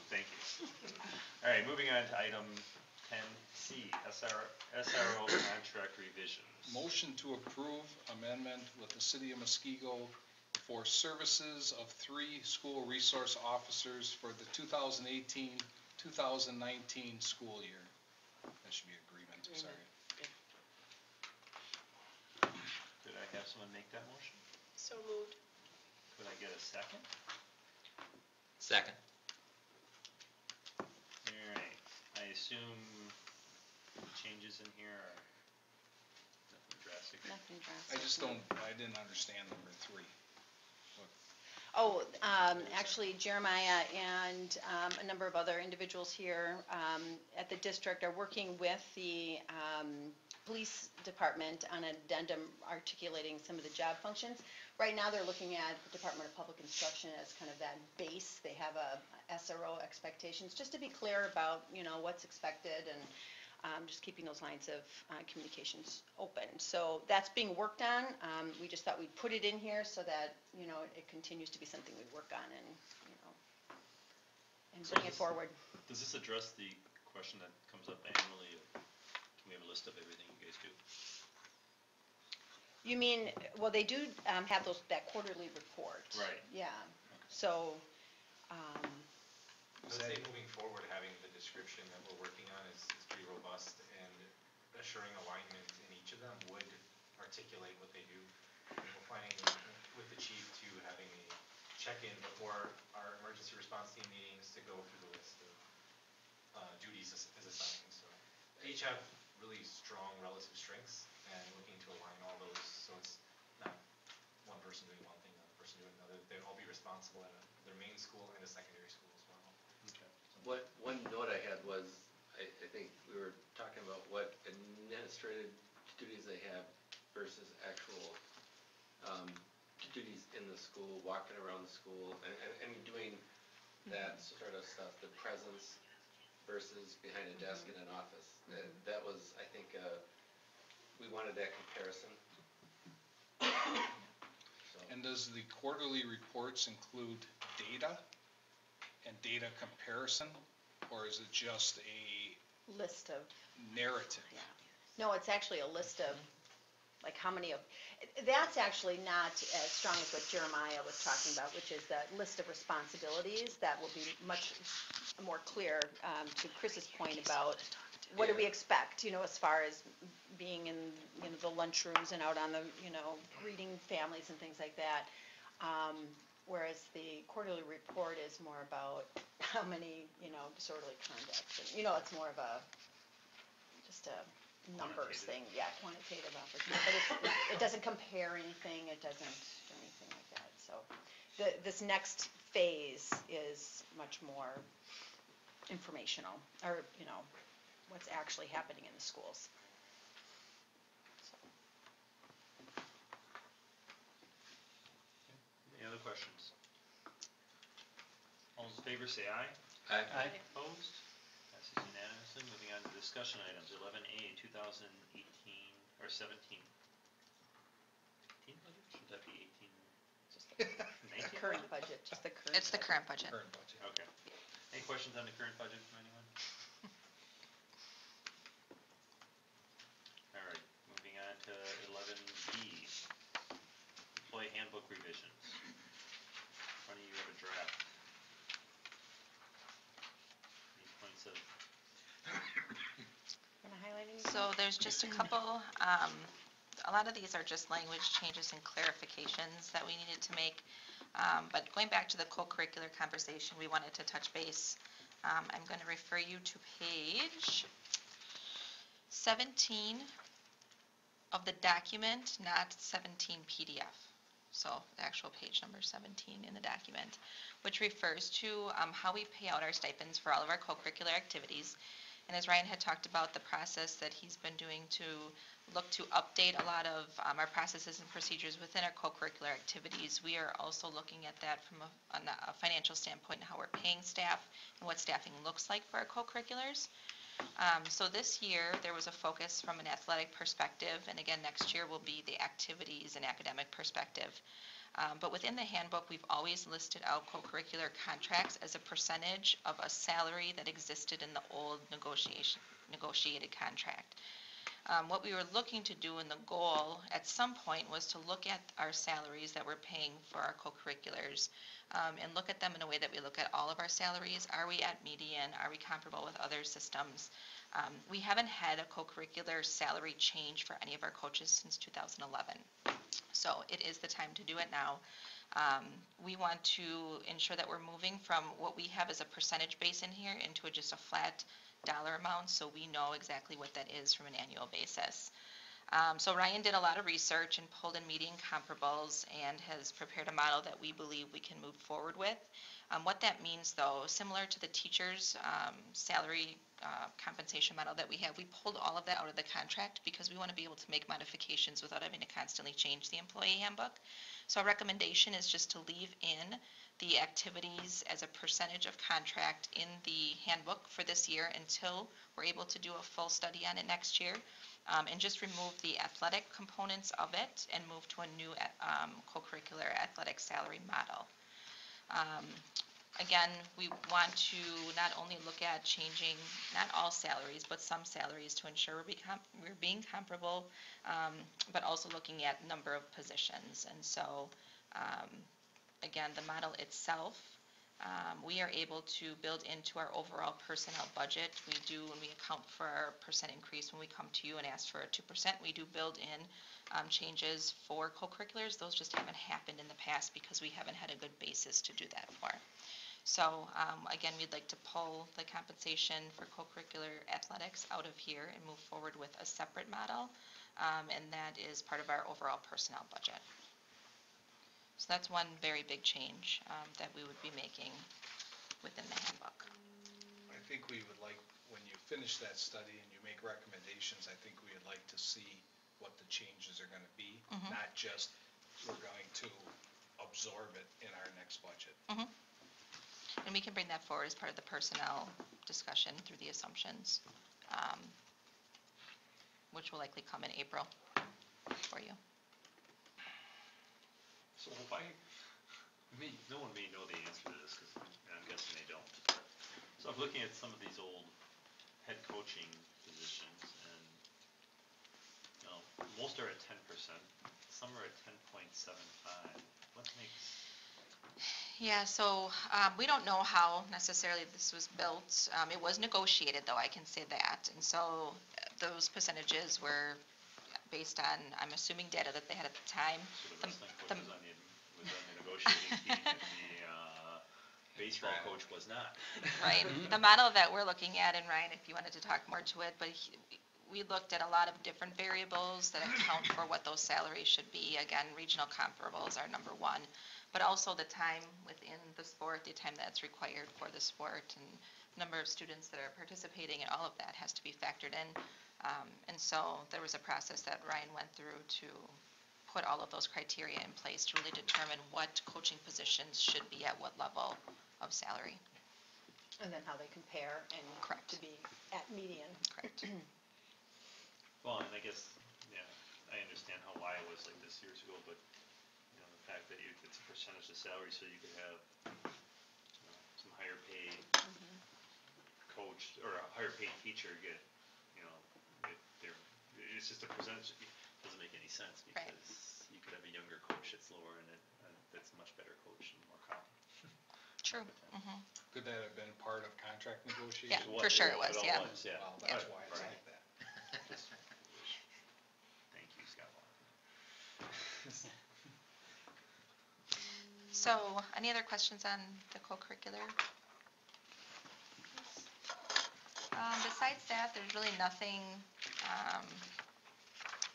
Thank you. All right, moving on to item 10C, SRO contract revisions. Motion to approve amendment with the city of Muskego for services of 3 school resource officers for the 2018-2019 school year. That should be agreement, sorry. Could I have someone make that motion? So moved. Could I get a second? Second. All right, I assume changes in here are nothing drastic. Nothing I drastic. just I didn't understand number 3. Oh, actually Jeremiah and a number of other individuals here at the district are working with the police department on an addendum articulating some of the job functions. Right now, they're looking at the Department of Public Instruction as kind of that base. They have a SRO expectations, just to be clear about, what's expected and just keeping those lines of communications open. So that's being worked on. We just thought we'd put it in here so that, it continues to be something we work on and bring it forward. Does this address the question that comes up annually, can we have a list of everything you guys do? You mean, well, they do have that quarterly report. Right. Yeah, so, I would say moving forward, having the description that we're working on is pretty robust, and assuring alignment in each of them would articulate what they do. And we're planning with the chief to having a check-in before our emergency response team meetings to go through the list of duties as assigned. So they each have really strong relative strengths, and looking to align all those so it's not one person doing one thing, another person doing another. They'll all be responsible at their main school and a secondary school as well. One note I had was, I think we were talking about what administrative duties they have versus actual duties in the school, walking around the school, and doing that sort of stuff, the presence versus behind a desk in an office. That was, I think, we wanted that comparison. And does the quarterly reports include data and data comparison, or is it just a list of, narrative? no, it's actually a list of, like, how many of, that's actually not as strong as what Jeremiah was talking about, which is that list of responsibilities. That will be much more clear, to Chris's point about what do we expect, as far as being in, the lunchrooms and out on the, greeting families and things like that. Whereas the quarterly report is more about how many, disorderly conducts, and, it's more of just a numbers thing, quantitative opportunity, but it doesn't compare anything, it doesn't do anything like that, so. This next phase is much more informational, or, what's actually happening in the schools. Any other questions? All those in favor say aye. Aye. Opposed? Passes unanimously. Moving on to discussion items, 11A, 2018, or 17. 18 budget? Should that be 18? Current budget, just the current. It's the current budget. Current budget. Okay. Any questions on the current budget from anyone? All right, moving on to 11B, employee handbook revisions. In front of you have a draft. Any points of? Wanna highlight any? So there's just a couple, a lot of these are just language changes and clarifications that we needed to make. But going back to the co-curricular conversation, we wanted to touch base. I'm going to refer you to page 17 of the document, not 17 PDF. So the actual page number 17 in the document, which refers to how we pay out our stipends for all of our co-curricular activities. And as Ryan had talked about, the process that he's been doing to look to update a lot of our processes and procedures within our co-curricular activities, we are also looking at that from a financial standpoint and how we're paying staff and what staffing looks like for our co-curriculars. So this year, there was a focus from an athletic perspective, and again, next year will be the activities and academic perspective. But within the handbook, we've always listed out co-curricular contracts as a percentage of a salary that existed in the old negotiated contract. What we were looking to do, and the goal at some point, was to look at our salaries that we're paying for our co-curriculars and look at them in a way that we look at all of our salaries. Are we at median? Are we comparable with other systems? We haven't had a co-curricular salary change for any of our coaches since 2011. So it is the time to do it now. We want to ensure that we're moving from what we have as a percentage base in here into just a flat dollar amount, so we know exactly what that is from an annual basis. So Ryan did a lot of research and pulled in median comparables and has prepared a model that we believe we can move forward with. What that means, though, similar to the teacher's salary compensation model that we have, we pulled all of that out of the contract because we want to be able to make modifications without having to constantly change the employee handbook. So our recommendation is just to leave in the activities as a percentage of contract in the handbook for this year until we're able to do a full study on it next year, and just remove the athletic components of it and move to a new co-curricular athletic salary model. Again, we want to not only look at changing, not all salaries, but some salaries to ensure we're being comparable, but also looking at number of positions. And so, again, the model itself, we are able to build into our overall personnel budget. We do, when we account for our percent increase, when we come to you and ask for a 2%, we do build in changes for co-curriculars. Those just haven't happened in the past because we haven't had a good basis to do that for. So, again, we'd like to pull the compensation for co-curricular athletics out of here and move forward with a separate model, and that is part of our overall personnel budget. So that's one very big change that we would be making within the handbook. I think we would like, when you finish that study and you make recommendations, I think we would like to see what the changes are going to be, not just we're going to absorb it in our next budget. And we can bring that forward as part of the personnel discussion through the assumptions, which will likely come in April for you. So if no one may know the answer to this, because I'm guessing they don't. So I'm looking at some of these old head coaching positions, and, most are at 10%, some are at 10.75. What makes... Yeah, so we don't know how necessarily this was built. It was negotiated, though, I can say that. And so those percentages were based on, I'm assuming, data that they had at the time. So the wrestling coach was on the negotiating team, and the baseball coach was not. Right. The model that we're looking at, and Ryan, if you wanted to talk more to it, but we looked at a lot of different variables that account for what those salaries should be. Again, regional comparables are number one, but also the time within the sport, the time that's required for the sport, and number of students that are participating, and all of that has to be factored in. And so there was a process that Ryan went through to put all of those criteria in place to really determine what coaching positions should be at what level of salary. And then how they compare and to be at median. Correct. Well, and I guess, yeah, I understand why it was like this years ago, but, the fact that it's a percentage of salary, so you could have, some higher paid coach, or a higher paid teacher get, it's just a percentage, it doesn't make any sense, because you could have a younger coach that's lower and that's a much better coach and more competent. True. Could that have been part of contract negotiations? Yeah, for sure it was, yeah. Well, that's why it's like that. Thank you, Scott. So, any other questions on the co-curricular? Besides that, there's really nothing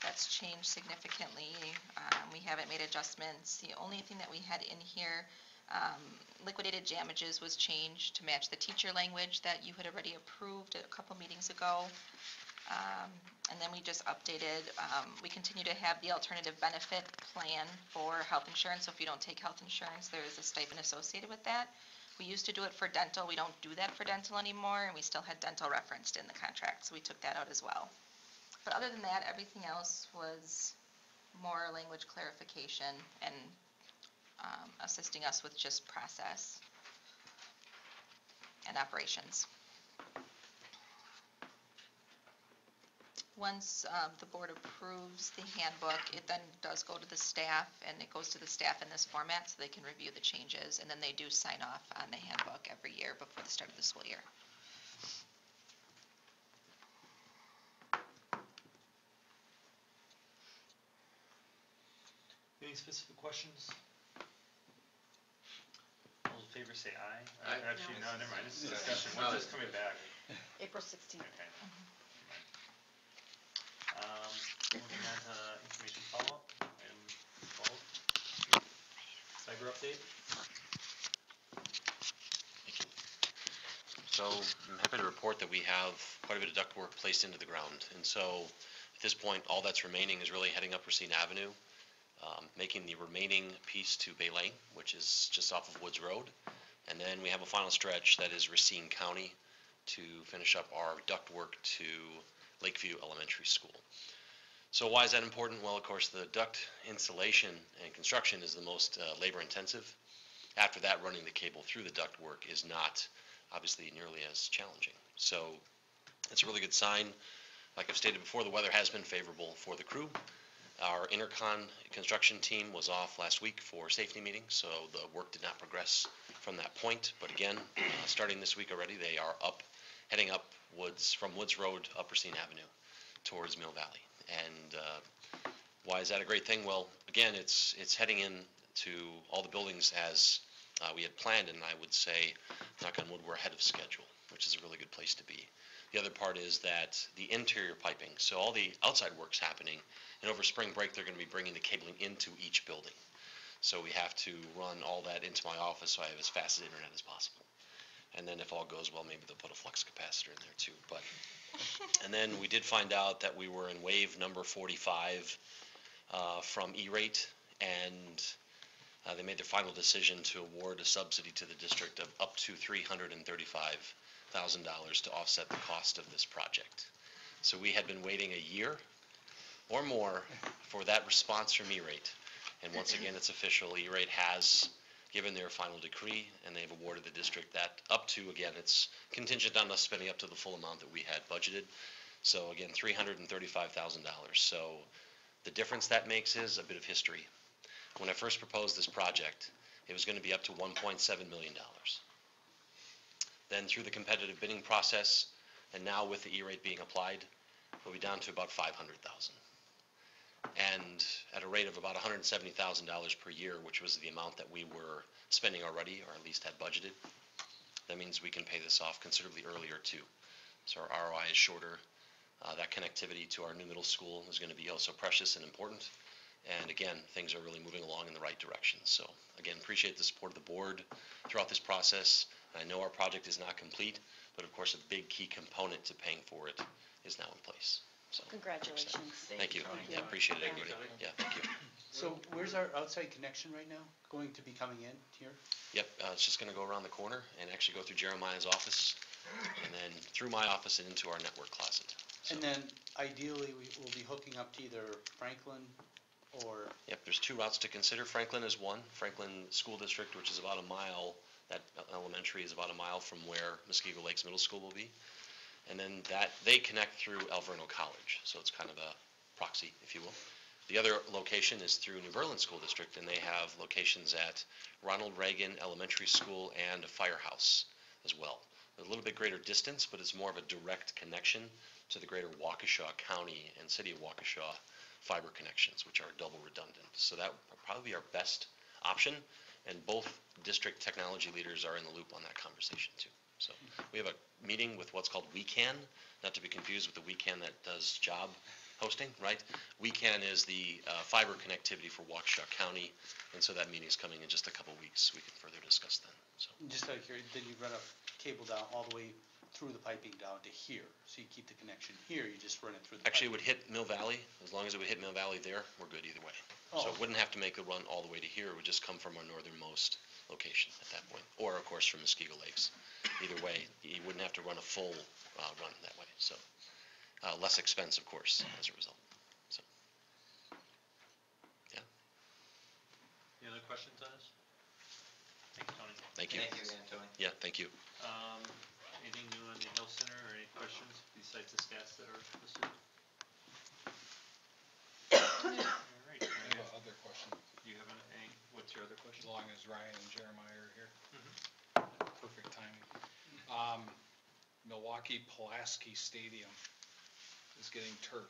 that's changed significantly. We haven't made adjustments. The only thing that we had in here, liquidated damages was changed to match the teacher language that you had already approved a couple meetings ago. And then we just updated, we continue to have the alternative benefit plan for health insurance. So if you don't take health insurance, there is a stipend associated with that. We used to do it for dental. We don't do that for dental anymore, and we still had dental referenced in the contract, so we took that out as well. But other than that, everything else was more language clarification and assisting us with just process and operations. Once the board approves the handbook, it then does go to the staff, and it goes to the staff in this format so they can review the changes, and then they do sign off on the handbook every year before the start of the school year. Any specific questions? All in favor say aye. Actually, no, never mind, this is a discussion. When's this coming back? April 16th. Okay. Moving on to information follow-up, item 12. Cyber update. So I'm happy to report that we have quite a bit of ductwork placed into the ground. And so at this point, all that's remaining is really heading up Racine Avenue, making the remaining piece to Bay Lane, which is just off of Woods Road. And then we have a final stretch that is Racine County to finish up our ductwork to Lakeview Elementary School. So why is that important? Well, of course, the duct installation and construction is the most labor intensive. after that, running the cable through the ductwork is not obviously nearly as challenging. So it's a really good sign. Like I've stated before, the weather has been favorable for the crew. Our intercon construction team was off last week for safety meetings, so the work did not progress from that point. But again, starting this week already, they are heading up from Woods Road, up Racine Avenue, towards Mill Valley. And why is that a great thing? Well, again, it's heading in to all the buildings as we had planned, and I would say, knock on wood, we're ahead of schedule, which is a really good place to be. The other part is that the interior piping, so all the outside work's happening, and over spring break, they're going to be bringing the cabling into each building. So we have to run all that into my office so I have as fast as internet as possible. And then if all goes well, maybe they'll put a flux capacitor in there too. But and then we did find out that we were in wave number 45 from E-rate, and they made their final decision to award a subsidy to the district of up to $335,000 to offset the cost of this project. So we had been waiting a year or more for that response from E-rate. And once again, it's official. E-rate has given their final decree, and they've awarded the district that up to, again, it's contingent on us spending up to the full amount that we had budgeted. So again, $335,000. So the difference that makes is a bit of history. When I first proposed this project, it was going to be up to $1.7 million. Then through the competitive bidding process, and now with the E-rate being applied, we'll be down to about $500,000. And at a rate of about $170,000 per year, which was the amount that we were spending already, or at least had budgeted, that means we can pay this off considerably earlier too. So our ROI is shorter. That connectivity to our new middle school is going to be also precious and important. And again, things are really moving along in the right direction. So again, appreciate the support of the board throughout this process. And I know our project is not complete, but of course a big key component to paying for it is now in place. So Congratulations. thank you. Yeah, appreciate it, everybody. Yeah, thank you. So where's our outside connection right now? Going to be coming in here? Yep, it's just going to go around the corner and actually go through Jeremiah's office, and then through my office and into our network closet. And then ideally, we will be hooking up to either Franklin or... Yep, there's two routes to consider. Franklin is one. Franklin School District, which is about a mile, that elementary is about a mile from where Muskego Lakes Middle School will be. And then they connect through Alverno College, so it's kind of a proxy, if you will. The other location is through New Berlin School District, and they have locations at Ronald Reagan Elementary School and a firehouse as well. A little bit greater distance, but it's more of a direct connection to the greater Waukesha County and City of Waukesha fiber connections, which are double redundant. So that would probably be our best option, and both district technology leaders are in the loop on that conversation too. So we have a meeting with what's called WECAN, not to be confused with the WECAN that does job hosting, right? WECAN is the fiber connectivity for Waukesha County, and so that meeting is coming in just a couple weeks. We can further discuss then. So Just out of curiosity, then you run a cable down all the way through the piping down to here, so you keep the connection here, you just run it through the actually, it would hit Mill Valley. As long as it would hit Mill Valley there, we're good either way. So it wouldn't have to make a run all the way to here. It would just come from our northernmost location at that point, or of course from Muskego Lakes. Either way, you wouldn't have to run a full run that way. So less expense, of course, as a result. So yeah. Any other questions on this? Thank you, Tony. Thank you. Thank you again, Tony. Yeah, thank you. Anything new on the health center, or any questions besides the stats that are listed? All right. I have another question, Do you have any, what's your other as question? long as Ryan and Jeremiah are here. Mhm. Perfect timing. Milwaukee Pulaski Stadium is getting turf.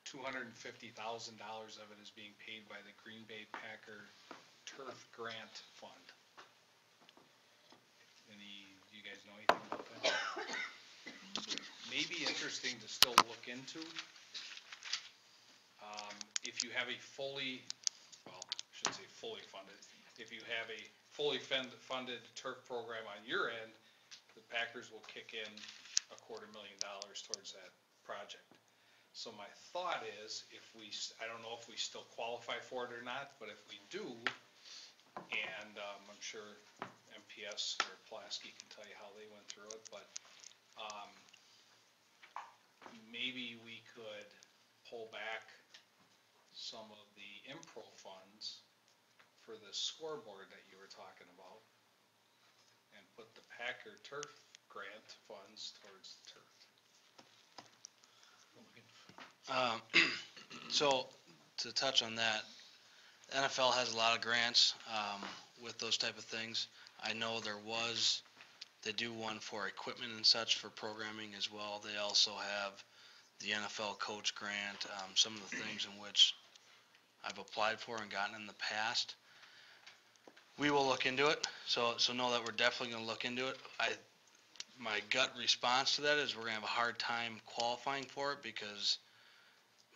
$250,000 of it is being paid by the Green Bay Packer Turf Grant Fund. You guys know anything about that? Maybe interesting to still look into. If you have a fully, well, I shouldn't say fully funded, if you have a fully funded turf program on your end, the Packers will kick in $250,000 towards that project. So my thought is, I don't know if we still qualify for it or not, but if we do, and I'm sure MPS or Pulaski can tell you how they went through it, but maybe we could pull back some of the impro funds for the the scoreboard that you were talking about and put the Packer turf grant funds towards the turf. So, to touch on that, NFL has a lot of grants with those type of things. I know they do one for equipment and such for programming as well. They also have the NFL coach grant, some of the things in which I've applied for and gotten in the past. We will look into it, so know that we're definitely gonna look into it. My gut response to that is we're gonna have a hard time qualifying for it because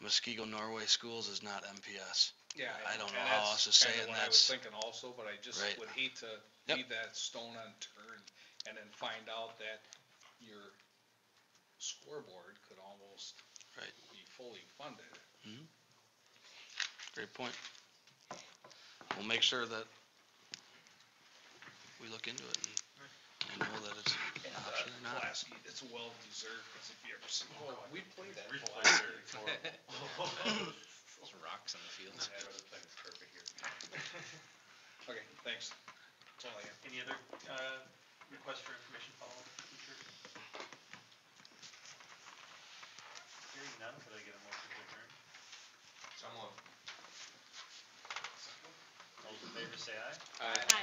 Muskego Norway Schools is not MPS. Yeah. I don't know and how that's else to say kinda it, and what I was that's, thinking also, but I just Right. would hate to Yep. leave that stone unturned and then find out that your scoreboard could almost Right. be fully funded. great point. We'll make sure that we look into it and know that it's an option or not. Pulaski, it's well deserved, because if you ever see, we played at We've played Pulaski. there before. Those rocks on the field. Yeah, but the place is perfect here. Okay, thanks. That's all I have. Any other requests for information follow-up, teacher? Hearing none, could I get a motion to adjourn? Someone. All those in favor say aye. Aye.